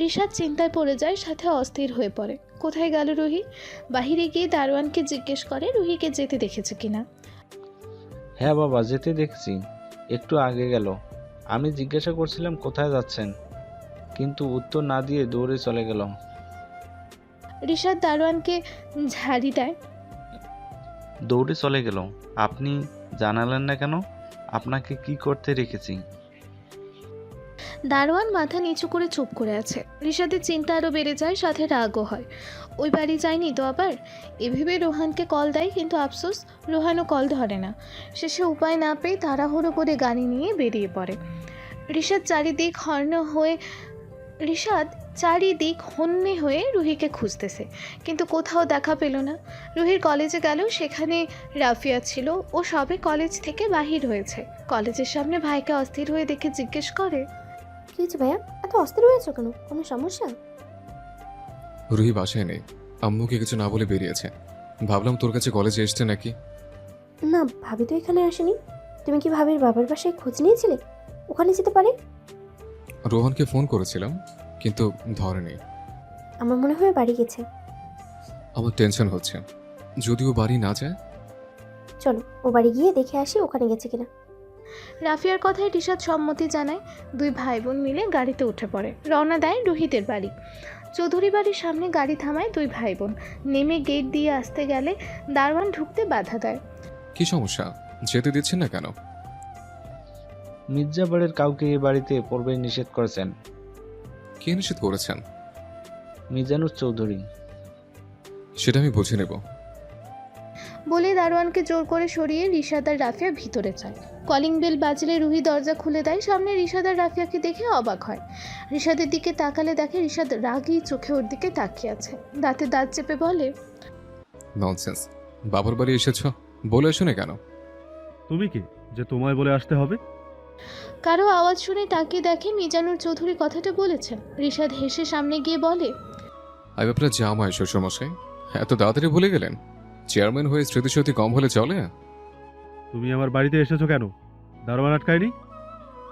রিশাদ চিন্তায় পড়ে যায়, সাথে অস্থির হয়ে পড়ে। কোথায় গেল রুহি? বাহিরে গিয়ে দারোয়ানকে জিজ্ঞেস করে রুহিকে যেতে দেখেছে কিনা। হ্যাঁ বাবা, যেতে দেখছি, একটু আগে গেল। আমি জিজ্ঞাসা করছিলাম কোথায় যাচ্ছেন, কিন্তু উত্তর না দিয়ে দৌড়ে চলে গেল। রিশাদ দারোয়ানকে ঝাড়ি দেয়। দৌড়ে চলে গেল, আপনি জানালেন না কেন? আপনাকে কি করতে রেখেছি? দারোয়ান মাথা নিচু করে চুপ করে আছে। রিশাদের চিন্তা আরও বেড়ে যায়, সাথে রাগও হয়। ওই বাড়ি যায়নি তো আবার, এভাবে রোহানকে কল দেয়, কিন্তু আফসোস রোহানও কল ধরে না। শেষে উপায় না পেয়ে তাড়াহুড়ো করে গাড়ি নিয়ে বেরিয়ে পড়ে। রিশাদ চারিদিক হন্যে হয়ে রুহিকে খুঁজতেছে, কিন্তু কোথাও দেখা পেল না। রুহির কলেজে গেল, সেখানে রাফিয়া ছিল। ও সবে কলেজ থেকে বাহির হয়েছে। কলেজের সামনে ভাইকে অস্থির হয়ে দেখে জিজ্ঞেস করে, কি হয়েছে ভাইয়া, এত অস্থির হয়েছো কেন? কোনো সমস্যা? রুহি বাসায় নেই, আম্মুকে কিছু না বলে বেরিয়েছে। ভাবলাম তোর কাছে কলেজে এসছে নাকি। না, ভাবি তো এখানে আসেনি। তুমি কি ভাবির বাবার বাসায় খোঁজ নিয়েছিলে? ওখানে যেতে পারে। রোহনকে ফোন করেছিলাম, কিন্তু ধরেনি। আমার মনে হয় বাড়ি গেছে। আমার টেনশন হচ্ছে, যদিও বাড়ি না যায়। চলো ও বাড়ি গিয়ে দেখে আসি ওখানে গেছে কিনা। রাফিয়ার কথায় রিশাদ সম্মতি জানায়। দুই ভাই বোন মিলে গাড়িতে উঠে পড়ে, রওনা দেয় রুহিদের বাড়ি। চৌধুরী বাড়ির সামনে গাড়ি থামায় দুই ভাই বোন। নেমে গেট দিয়ে আসতে গেলে দারোয়ান ঢুকতে বাধা দেয়। কি সমস্যা, যেতে দিচ্ছেন না কেন? মির্জাবাড়ির কাউকে এই বাড়িতে প্রবেশ নিষেধ করেছেন। কে নিষেধ করেছেন? মিজানুর চৌধুরী। সেটা আমি বুঝে নেব। বলে দারোয়ানকে জোর করে সরিয়ে রিশাদ আর রাফিয়া ভিতরে যায়। কলিং বেল বাজলে রুহি দরজা খুলে দেয়। সামনে রিশাদ আর রাফিয়াকে দেখে অবাক হয়। রিশাদের দিকে তাকালে দেখে রিশাদ রাগী চোখে ওর দিকে তাকিয়ে আছে। দাঁতে দাঁত চেপে বলে, ননসেন্স, বাবার বাড়ি এসেছ, বলে এসো না কেন? তুমি কি যে তোমায় বলে আসতে হবে? কারো আওয়াজ শুনে তাকিয়ে দেখে মিজানুর চৌধুরী কথাটা বলেছেন। রিশাদ হেসে সামনে গিয়ে বলে, আমি আপনার জামাই শ্বশুরমশাই, এত তাড়াতাড়ি ভুলে গেলেন? চেয়ারম্যান হয়ে স্মৃতিশক্তি কম হলে চলে? তুমি আমার বাড়িতে এসেছো কেন? দারোয়ান আটকায়নি?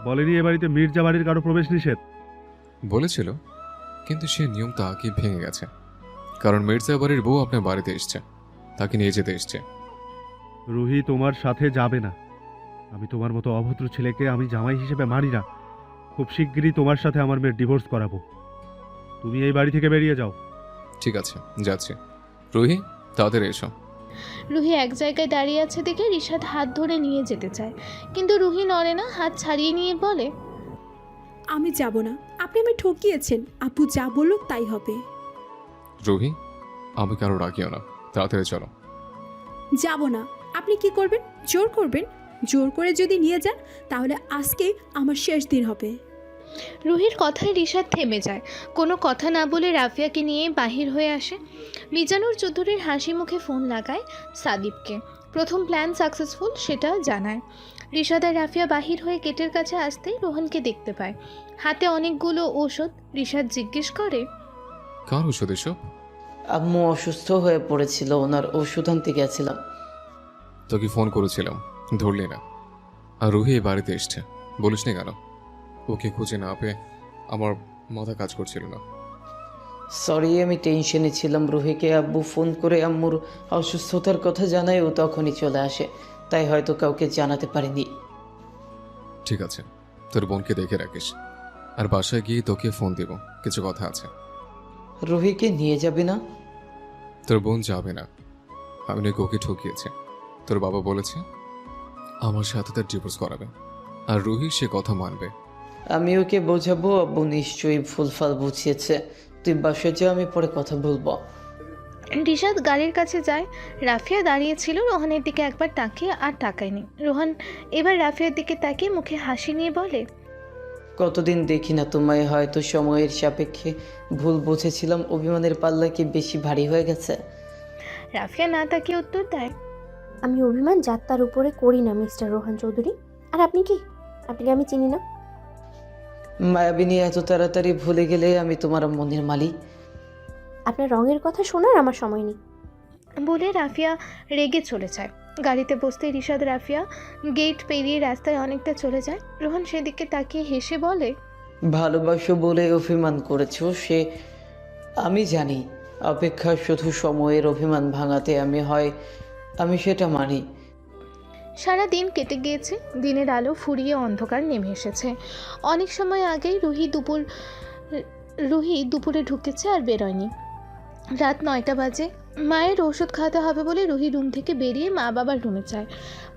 বলেনি এ বাড়িতে মির্জা বাড়ির কারো প্রবেশ নিষেধ? বলেছিল, কিন্তু সে নিয়মটা আগে ভেঙে গেছে। কারণ মির্জা বাড়ির বউ আপনার বাড়িতে এসছে, তাকে নিয়ে যেতে এসছে। রুহি তোমার সাথে যাবে না। আমি তোমার মতো অভদ্র ছেলেকে আমি জামাই হিসেবে মানি না। খুব শিগগিরই তোমার সাথে আমার মেয়ের ডিভোর্স করাবো। তুমি এই বাড়ি থেকে বেরিয়ে যাও। ঠিক আছে, যাচ্ছি। রুহি, তাড়াতাড়ি এসো। রুহি এক জায়গায় দাঁড়িয়ে আছে দেখে রিশাদ হাত ধরে নিয়ে যেতে চায়, কিন্তু রুহি নড়ে না। হাত ছাড়িয়ে নিয়ে বলে, আমি যাব না, আপনি আমায় ঠকিয়েছেন। আপু যা বললো তাই হবে। রুহি, আমি কারো রাখিও না, তাড়াতাড়ি চলো। যাব না। আপনি কি করবেন? জোর করবেন? জোর করে যদি নিয়ে যান তাহলে আজকে আমার শেষ দিন হবে। রুহির কথায় রিশাদ থেমে যায়। কোনো কথা না বলে রাফিয়াকে নিয়ে বাহির হয়ে আসে। মিজানুর চৌধুরীর হাসি মুখে ফোন লাগায় সাদিবকে। প্রথম প্ল্যান সাকসেসফুল সেটা জানায়। রিশাদ আর রাফিয়া বাহির হয়ে গেটের কাছে আসতেই রোহনকে দেখতে পায়, হাতে অনেকগুলো ঔষধ। রিশাদ জিজ্ঞেস করে, কার ওষুধ এসব? আম্মু অসুস্থ হয়ে পড়েছিল, ওনার ওষুধ আনতে গেছিলাম। তোকে ফোন করেছিলাম, ধরলি না। আর রুহি এই বাড়িতে এসছে, বলিস না কেন? ওকে খুঁজে না পেয়ে আমার মাথা কাজ করছিল না। সরি, আমি টেনশনে ছিলাম। রুহিকে আব্বু ফোন করে আম্মুর অসুস্থতার কথা জানায়, ও তখনই চলে আসে, তাই হয়তো কাউকে জানাতে পারিনি। ঠিক আছে, তোর বোনকে দেখে রাখিস, আর বাসায় গিয়ে তোকে ফোন দিব, কিছু কথা আছে। রুহিকে নিয়ে যাবি না? তোর বোন যাবে না, আমি নাকি ওকে ঠকিয়েছে। তোর বাবা বলেছে আমার সাথে তার ডিভোর্স করাবে, আর রুহি সে কথা মানবে। আমি ওকে বোঝাবো, আব্বু নিশ্চয়ই ভুলফাল বুঝিয়েছে। তুই বাসায় যা, আমি পরে কথা বলবো। রিশাদ গাড়ির কাছে যায়। রাফিয়া দাঁড়িয়েছিল রোহানের দিকে একবার তাকিয়ে আর তাকায়নি। রোহান এবার রাফিয়ার দিকে তাকিয়ে মুখে হাসি নিয়ে বলে, কতদিন দেখি না তোমায়, হয়তো সময়ের সাপেক্ষে ভুল বুঝেছিলাম। অভিমানের পাল্লা কি বেশি ভারী হয়ে গেছে? রাফিয়া না তাকিয়ে উত্তর দেয়, আমি অভিমান যাত্রার উপরে করি না মিস্টার রোহান চৌধুরী। আর আপনি কি? আপনাকে আমি চিনি না। মায়াবিনী এত তাড়াতাড়ি ভুলে গেলে আমি তোমার মনের মালিক। আপনার রঙের কথা শোনার আমার সময় নেই। বলে রাফিয়া রেগে চলে যায়। গাড়িতে বসতেই রিশাদ রাফিয়া গেট পেরিয়ে রাস্তায় অনেকটা চলে যায়। রোহন সেদিকে তাকিয়ে হেসে বলে, ভালোবাসো বলে অভিমান করেছো, সে আমি জানি। অপেক্ষা শুধু সময়ের অভিমান ভাঙাতে আমি সেটা মানি। সারা দিন কেটে গিয়েছে। দিনের আলো ফুরিয়ে অন্ধকার নেমে এসেছে। অনেক সময় আগেই রুহি দুপুরে ঢুকেছে আর বেরোয়নি। রাত 9টা বাজে। মায়ের ওষুধ খাওয়াতে হবে বলে রুহি রুম থেকে বেরিয়ে মা বাবার রুমে যায়।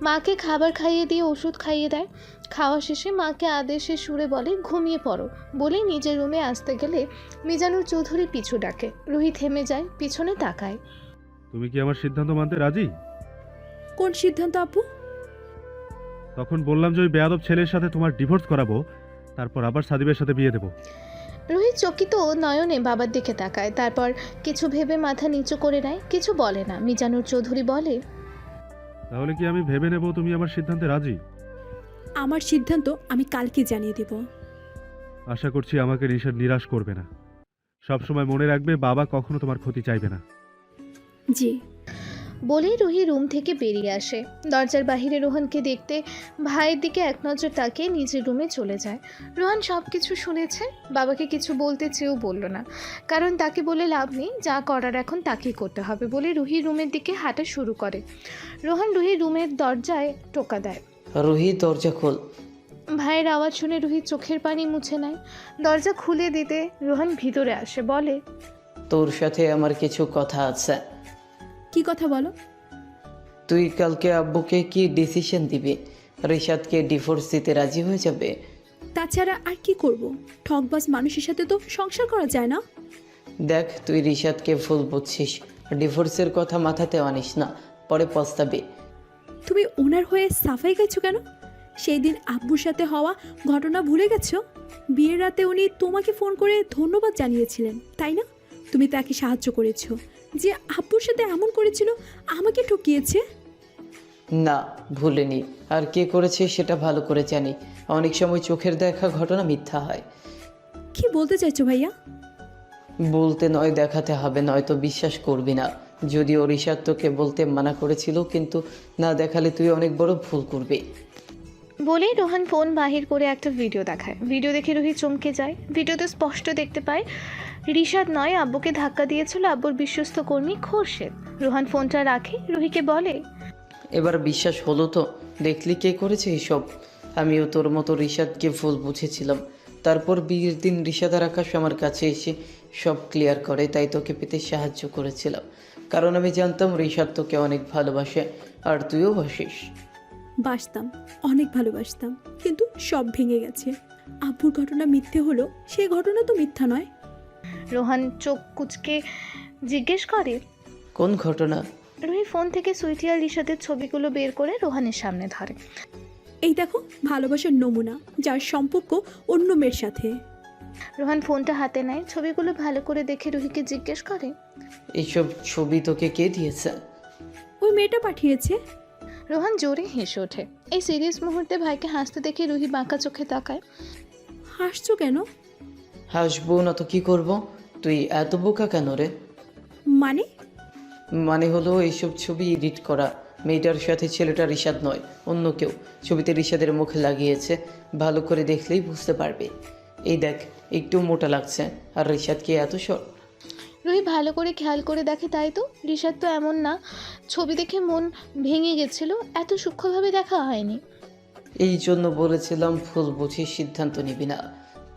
মাকে খাবার খাইয়ে দিয়ে ওষুধ খাইয়ে দেয়। খাওয়া শেষে মাকে আদেশের সুরে বলে, ঘুমিয়ে পড়ো। বলেই নিজের রুমে আসতে গেলে মিজানুর চৌধুরী পিছু ডাকে। রুহি থেমে যায়, পিছনে তাকায়। তুমি কি আমার সিদ্ধান্ত মানতে রাজি? কোন সিদ্ধান্ত আপু? তখন বললাম যে ওই বেয়াদব ছেলের সাথে তোমার ডিভোর্স করাবো, তারপর আবার সাদিবের সাথে বিয়ে দেবো। রুহি চকিত নয়নে বাবার দিকে তাকায়, তারপর কিছু ভেবে মাথা নিচু করে নেয়, কিছু বলে না। মিজানুর চৌধুরী বলে, তাহলে কি আমি ভেবে নেব তুমি আমার সিদ্ধান্তে রাজি? আমার সিদ্ধান্ত আমি কালকে জানিয়ে দেব। আশা করছি আমাকে নিরাশ করবে না। সব সময় মনে রাখবে, বাবা কখনো তোমার ক্ষতি চাইবে না। জি। বলেই রুহি রুম থেকে বেরিয়ে আসে। দরজার বাহিরে রোহনকে দেখতে ভাইয়ের দিকে এক নজর তাকিয়ে নিজের রুমে চলে যায়। রোহন সব কিছু শুনেছে। বাবাকে কিছু বলতে চেয়েও বলল না, কারণ তাকে বলে লাভ নেই, যা করার এখন তাকেই করতে হবে বলে রুহি রুমের দিকে হাঁটা শুরু করে। রোহন রুহি রুমের দরজায় টোকা দেয়। রুহি, দরজা খোল। ভাইয়ের আওয়াজ শুনে রুহি চোখের পানি মুছে নেয়। দরজা খুলে দিতে রোহন ভিতরে আসে, বলে, তোর সাথে আমার কিছু কথা আছে। কি কথা বলো? তুই কালকে আব্বুকে কি ডিসিশন দিবি? রিশাদকে ডিভোর্স দিতে রাজি হয়ে যাবে? তাছাড়া আর কি করব? ঠকবাজ মানুষের সাথে তো সংসার করা যায় না। দেখ, তুই রিশাদকে ভুল বুঝছিস। ডিভোর্সের কথা মাথাতে আনিস না, পরে পস্তাবি। তুমি ওনার হয়ে সাফাই গাইছো কেন? সেই দিন আব্বুর সাথে হওয়া ঘটনা ভুলে গেছো? বিয়ের রাতে উনি তোমাকে ফোন করে ধন্যবাদ জানিয়েছিলেন, তাই না? তুমি তাকে সাহায্য করেছো। যে আব্বুর সাথে এমন করেছিল, আমাকে ঠকিয়েছে। না, ভুলিনি। আর কে করেছে সেটা ভালো করে জানি। অনেক সময় চোখের দেখা ঘটনা মিথ্যা হয়। কি বলতে চাইছো ভাইয়া? বলতে নয়, দেখাতে হবে, নয়তো বিশ্বাস করবি না। যদিও রিশাদ তোকে বলতে মানা করেছিল, কিন্তু না দেখালে তুই অনেক বড় ভুল করবি। বলেই রোহন ফোন বাহির করে একটা ভিডিও দেখায়। ভিডিও দেখে রুহি চমকে যায়। ভিডিওতে স্পষ্ট দেখতে পায় রিশাদ নয়, আব্বুকে ধাক্কা দিয়েছিল আব্বুর বিশ্বস্ত কর্মী খোরশেদ। রোহন ফোনটা রাখে, রুহিকে বলে, এবার বিশ্বাস হলো তো? দেখলি কে করেছে এসব? আমিও তোর মতো রিশাদকে ভুল বুঝেছিলাম। তারপর বিয়ের দিন রিশাদ আর আকাশ আমার কাছে এসে সব ক্লিয়ার করে, তাই তোকে পেতে সাহায্য করেছিলাম। কারণ আমি জানতাম রিশাদ তোকে অনেক ভালোবাসে, আর তুইও বাসিস। বাসতাম, অনেক ভালোবাসতাম, কিন্তু সব ভেঙে গেছে। আব্বুর ঘটনা মিথ্যে হলো, সেই ঘটনা তো মিথ্যা নয়। রোহন চোখ কুচকে জিজ্ঞেস করে, কোন ঘটনা? রুহি ফোন থেকে সুইটি আর রিশাদের ছবিগুলো বের করে রোহানের সামনে ধরে। এই দেখো ভালোবাসার নমুনা, যার সম্পর্ক অন্য মেয়ের সাথে। রোহান ফোনটা হাতে নেয়, ছবিগুলো ভালো করে দেখে রুহিকে জিজ্ঞেস করে, এইসব ছবি তোকে কে দিয়েছে? ওই মেয়েটা পাঠিয়েছে। রোহান জোরে হেসে ওঠে। এই সিরিয়াস মুহূর্তে ভাইকে হাসতে দেখে রুহি বাঁকা চোখে তাকায়। হাসছো কেন? হাসবো না তো কি করব? তুই এত বোকা কেন রে? মানে? মানে হলো এইসব ছবি এডিট করা। মেয়েটার সাথে ছেলেটা রিশাদ নয়, অন্য কেউ। ছবিতে রিশাদের মুখে লাগিয়েছে, ভালো করে দেখলেই বুঝতে পারবে। এই দেখ, একটু মোটা লাগছে। আর রিশাদ কি এত শর্ট? রুহি ভালো করে খেয়াল করে দেখে, তাই তো, রিশাদ তো এমন না। ছবি দেখে মন ভেঙে গেছিল, এত সূক্ষ্মভাবে দেখা হয়নি। এই জন্য বলেছিলাম ভুল বুঝে সিদ্ধান্ত নিবি না।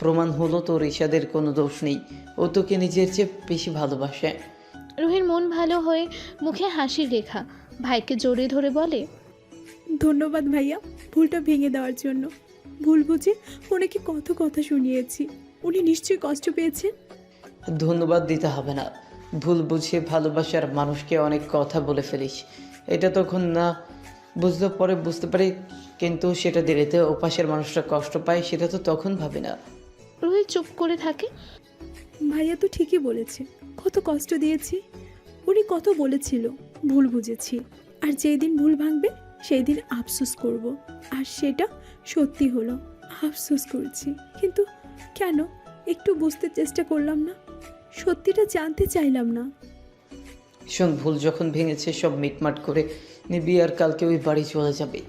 প্রমাণ হলো তো রিশাদের কোনো দোষ নেই, ও তোকে নিজের চেয়ে বেশি ভালোবাসে। রুহির মন ভালো হয়ে মুখে হাসির রেখা। ভাইকে জড়িয়ে ধরে বলে, ধন্যবাদ ভাইয়া, ভুলটা ভেঙে দেওয়ার জন্য। ভুল বুঝে ওনাকে কত কথা শুনিয়েছি, উনি নিশ্চয়ই কষ্ট পেয়েছেন। ধন্যবাদ দিতে হবে না। ভুল বুঝে ভালোবাসার মানুষকে অনেক কথা বলে ফেলিস। এটা তখন না বুঝলে পরে বুঝতে পারি, কিন্তু সেটা দেরিতে ওপাশের মানুষটা কষ্ট পায়, সেটা তো তখন ভাবি না। রুহি চুপ করে থাকে। ভাইয়া তো ঠিকই বলেছে, কত কষ্ট দিয়েছি। উনি কত বলেছিল, ভুল বুঝেছি, আর যেই দিন ভুল ভাঙবে সেই দিন আফসোস করব। আর সেটা সত্যি হলো, আফসোস করছি। কিন্তু কেন একটু বুঝতে চেষ্টা করলাম না, সত্যিটা জানতে চাইলাম না। শোন, ভুল যখন ভেঙেছে সব মিটমাট করে নিবি, আর কালকে ওই বাড়ি চলে যাবে।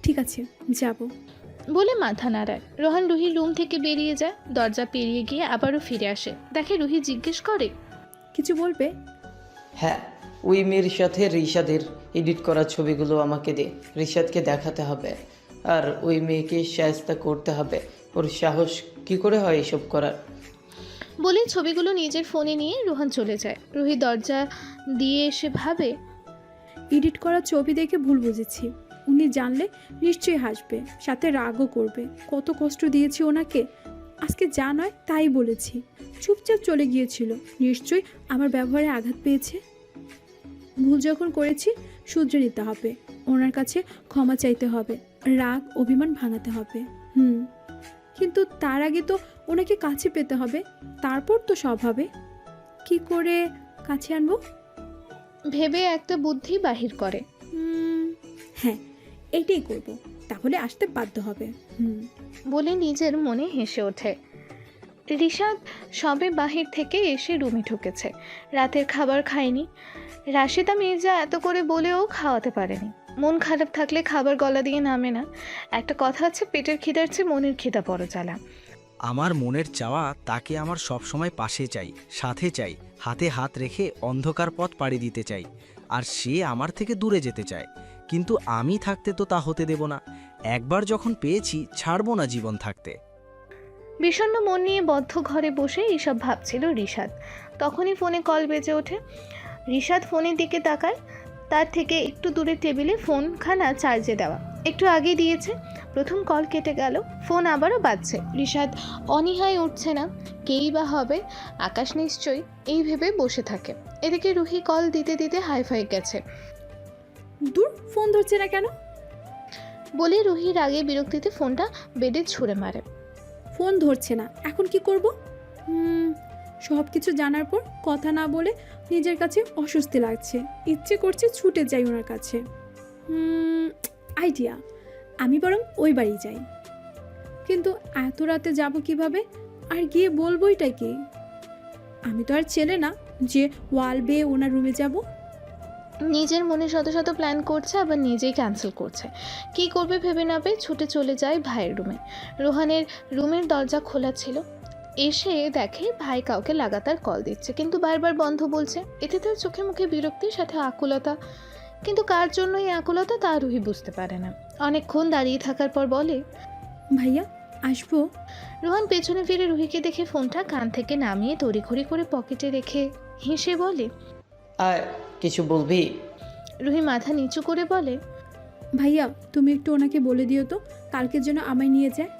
ঠিক আছে, যাব। বলে মাথা নাড়ায়। রোহান রুহির রুম থেকে বেরিয়ে যায়, দরজা পেরিয়ে গিয়ে আবারও ফিরে আসে। দেখে রুহি জিজ্ঞেস করে, কিছু বলবে? হ্যাঁ, ওই মেয়ের সাথে রিশাদের এডিট করা ছবিগুলো আমাকে দে, রিশাদকে দেখাতে হবে। আর ওই মেয়েকে শায়েস্তা করতে হবে। ওর সাহস কি করে হয় এসব করার? বলে ছবিগুলো নিজের ফোনে নিয়ে রোহান চলে যায়। রুহি দরজা দিয়ে এসে ভাবে, এডিট করা ছবি দেখে ভুল বুঝেছি। উনি জানলে নিশ্চয়ই হাসবে, সাথে রাগও করবে। কত কষ্ট দিয়েছি ওনাকে, আজকে যা নয় তাই বলেছি। চুপচাপ চলে গিয়েছিল, নিশ্চয়ই আমার ব্যবহারে আঘাত পেয়েছে। ভুল যখন করেছি শুধরে নিতে হবে, ওনার কাছে ক্ষমা চাইতে হবে, রাগ অভিমান ভাঙাতে হবে। কিন্তু তার আগে তো ওনাকে কাছে পেতে হবে, তারপর তো সব হবে। কি করে কাছে আনবো? ভেবে একটা বুদ্ধি বাহির করে। হ্যাঁ, এটাই করব, তাহলে আসতে বাধ্য হবে। বলে নিজের মনে হেসে ওঠে। রিশাদ সবে বাহির থেকে এসে রুমে ঢুকেছে। রাতের খাবার খায়নি। রাশেদা মির্জা এত করে বলেও খাওয়াতে পারেনি। মন খারাপ থাকলে খাবার গলা দিয়ে নামে না। একটা কথা আছে, পেটের খিদার চেয়ে মনের খিদা বড় জ্বালা। আমার মনের চাওয়া তাকে আমার সবসময় পাশে চাই, সাথে চাই, হাতে হাত রেখে অন্ধকার পথ পাড়ি দিতে চাই। আর সে আমার থেকে দূরে যেতে চায়, কিন্তু আমি থাকতে তো তা হতে দেব না। একবার যখন পেয়েছি, ছাড়বো না জীবন থাকতে। বিষণ্ণ মন নিয়ে বদ্ধ ঘরে বসে এইসব ভাবছিল রিশাদ। তখনই ফোনে কল বেজে ওঠে। রিশাদ ফোনের দিকে তাকায়। তার থেকে একটু দূরে টেবিলে ফোনখানা চার্জে দেওয়া, একটু আগে দিয়েছে। প্রথম কল কেটে গেল, ফোন আবারও বাজছে। রিশাদ অনীহায় উঠছে না, কেই বা হবে, আকাশ নিশ্চয়ই, এই ভেবে বসে থাকে। এদিকে রুহি কল দিতে দিতে হাইফাই গেছে। দূর, ফোন ধরছে না কেন? বলে রুহির আগে বিরক্তিতে ফোনটা বেডে ছুঁড়ে মারে। ফোন ধরছে না, এখন কি করব? সব কিছু জানার পর কথা না বলে নিজের কাছে অস্বস্তি লাগছে, ইচ্ছে করছে ছুটে যাই ওনার কাছে। আইডিয়া, আমি বরং ওই বাড়ি যাই। কিন্তু এত রাতে যাব কিভাবে, আর গিয়ে বলবোইটা কি? আমি তো আর ছেলে না যে ওয়াল বেয়ে ওনার রুমে যাব। নিজের মনে শত শত প্ল্যান করছে, আবার নিজেই ক্যান্সেল করছে। কি করবে ভেবে না পেয়ে ছুটে চলে যায় ভাইয়ের রুমে। রোহানের রুমের দরজা খোলা ছিল। এসে দেখে ভাই কাউকে লাগাতার কল দিচ্ছে, কিন্তু বারবার বন্ধ বলছে। এতে তার চোখে মুখে বিরক্তির সাথে আকুলতা, কিন্তু কার জন্য এই আকুলতা তা রুহি বুঝতে পারে না। অনেকক্ষণ দাঁড়িয়ে থাকার পর বলে, ভাইয়া আসবো? রোহান পেছনে ফিরে রুহিকে দেখে ফোনটা কান থেকে নামিয়ে তড়িঘড়ি করে পকেটে রেখে হেসে বলে, আর কিছু বলবি? রুহি মাথা নিচু করে বলে, ভাইয়া তুমি একটু ওনাকে বলে দিও তো কালকের জন্য আমায় নিয়ে যায়।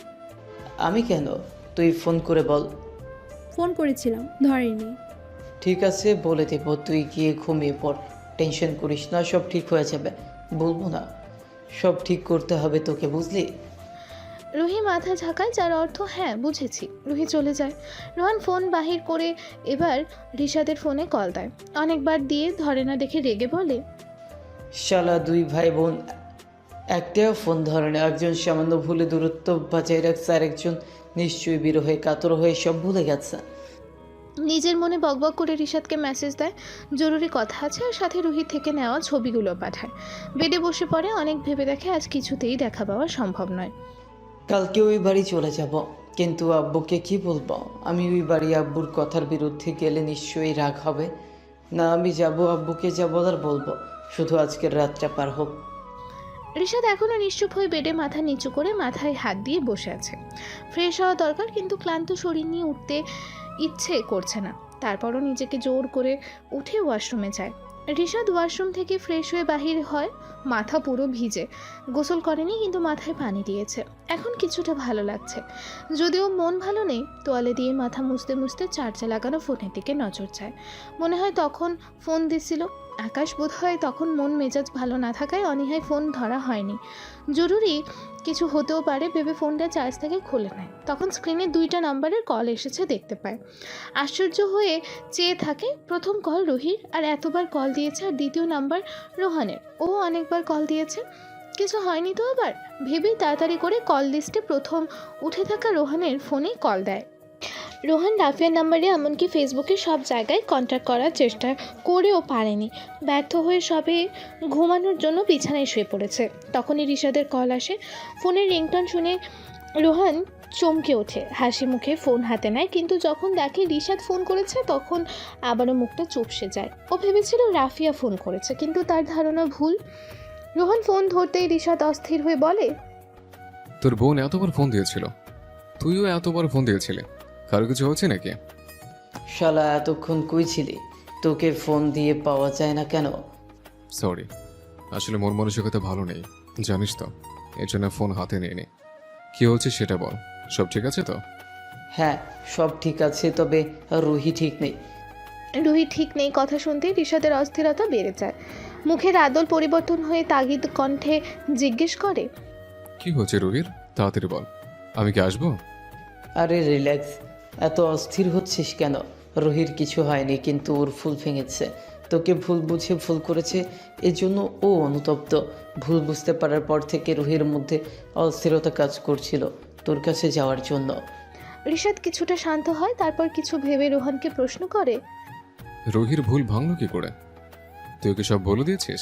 আমি কেন? তুই ফোন করে বল। ফোন করেছিলাম, ধরেনি। ঠিক আছে, বলে দেব। তুই গিয়ে ঘুমিয়ে পড়, টেনশন করিস না, সব ঠিক হয়ে যাবে। বলবো না, সব ঠিক করতে হবে তোকে, বুঝলি? রুহি মাথা ঝাঁকায়, যার অর্থ হ্যাঁ বুঝেছি। রুহি চলে যায়। রোহান ফোন বাহির করে এবার রিশাদের ফোনে কল দেয়। অনেকবার দিয়ে ধরে না দেখে রেগে বলে, শালা দুই ভাই বোন একটাও ফোন ধরে না। একজন সামান্য ভুলে দূরত্ব বজায় রাখছে, আর একজন নিশ্চয়ই বিরহে কাতর হয়ে সব ভুলে গেছে। নিজের মনে বকবক করে রিশাদকে মেসেজ দেয়, জরুরি কথা আছে, আর সাথে রুহি থেকে নেওয়া ছবিগুলো পাঠায়। বেডে বসে পড়ে, অনেক ভেবে দেখে আজ কিছুতেই দেখা পাওয়া সম্ভব নয়। কালকে ওই বাড়ি চলে যাব, কিন্তু আব্বুকে কি বলবো? আমি ওই বাড়ি আব্বুর কথার বিরুদ্ধে গেলে নিশ্চয়ই রাগ হবে না। আমি যাব, আব্বুকে যা বলার বলবো, শুধু আজকের রাতটা পার হোক। রিশাদ এখনও নিশ্চুপ হয়ে বেডে মাথা নিচু করে মাথায় হাত দিয়ে বসে আছে। ফ্রেশ হওয়া দরকার, কিন্তু ক্লান্ত শরীর নিয়ে উঠতে ইচ্ছে করছে না। তারপরও নিজেকে জোর করে উঠে ওয়াশরুমে যায়। রিশাদ ওয়াশরুম থেকে ফ্রেশ হয়ে বাহির হয়, মাথা পুরো ভিজে। গোসল করেনি, কিন্তু মাথায় পানি দিয়েছে। এখন কিছুটা ভালো লাগছে, যদিও মন ভালো নেই। তোয়ালে দিয়ে মাথা মুছতে মুছতে চার্জে লাগানো ফোনের দিকে নজর যায়। মনে হয় তখন ফোন দিছিল আকাশ। বোধ হয় তখন মন মেজাজ ভালো না থাকায় অনীহায় ফোন ধরা হয়নি। জরুরি কিছু হতেও পারে ভেবে ফোনটা চার্জ থেকে খুলে নেয়। তখন স্ক্রিনে 2টা নাম্বারের কল এসেছে দেখতে পায়। আশ্চর্য হয়ে চেয়ে থাকে। প্রথম কল রুহির, আর এতবার কল দিয়েছে, আর দ্বিতীয় নাম্বার রোহানের, ও অনেকবার কল দিয়েছে, কিছু হয়নি তো আবার ভেবেই তাড়াতাড়ি করে কল লিস্টে প্রথম উঠে থাকা রোহানের ফোনে কল দেয়। রোহান রাফিয়ার নাম্বারে এমনকি ফেসবুকে সব জায়গায় কন্ট্যাক্ট করার চেষ্টা করেও পারেনি। ব্যর্থ হয়ে সবে ঘুমানোর জন্য বিছানায় শুয়ে পড়েছে। তখনই রিশাদের কল আসে। ফোনের রিংটন শুনে রোহান চমকে ওঠে, হাসি মুখে ফোন হাতে নেয়, কিন্তু যখন দেখে রিশাদ ফোন করেছে তখন আবারও মুখটা চুপসে যায়। ও ভেবেছিল রাফিয়া ফোন করেছে, কিন্তু তার ধারণা ভুল। রোহান ফোন ধরতেই রিশাদ অস্থির হয়ে বলে, তোর বোন এতবার ফোন দিয়েছিল, তুইও এতবার ফোন দিয়েছিলে, কারো কিছু হচ্ছে নাকি? শালা এতক্ষণ কই ছিলি? তোকে ফোন দিয়ে পাওয়া যায় না কেন? সরি, আসলে মন মানসিকতা ভালো নেই, জানিস তো, এর জন্য ফোন হাতে নিয়ে নি। কি হচ্ছে সেটা বল, সব ঠিক আছে তো? হ্যাঁ সব ঠিক আছে, তবে রুহি ঠিক নেই। রুহি ঠিক নেই কথা শুনতেই রিশাদের অস্থিরতা বেড়ে যায়। মুখের আদল পরিবর্তন হয়ে তাগিদ কণ্ঠে জিজ্ঞেস করে, কি হচ্ছে রুহির, তাড়াতাড়ি বল, আমি কি আসবো? আরে রিল্যাক্স, এত অস্থির হচ্ছিস কেন? রুহির কিছু হয়নি, কিন্তু ওর ফুল ভেঙেছে। তোকে ভুল বুঝে ভুল করেছে, এজন্য ও অনুতপ্ত। ভুল বুঝতে পারার পর থেকে রুহির মধ্যে অস্থিরতা কাজ করছিল তোর কাছে যাওয়ার জন্য। রিশাদ কিছুটা শান্ত হয়, তারপর কিছু ভেবে রোহানকে প্রশ্ন করে, রুহির ভুল ভাঙলো কি করে? তুই কি সব বলে দিয়েছিস?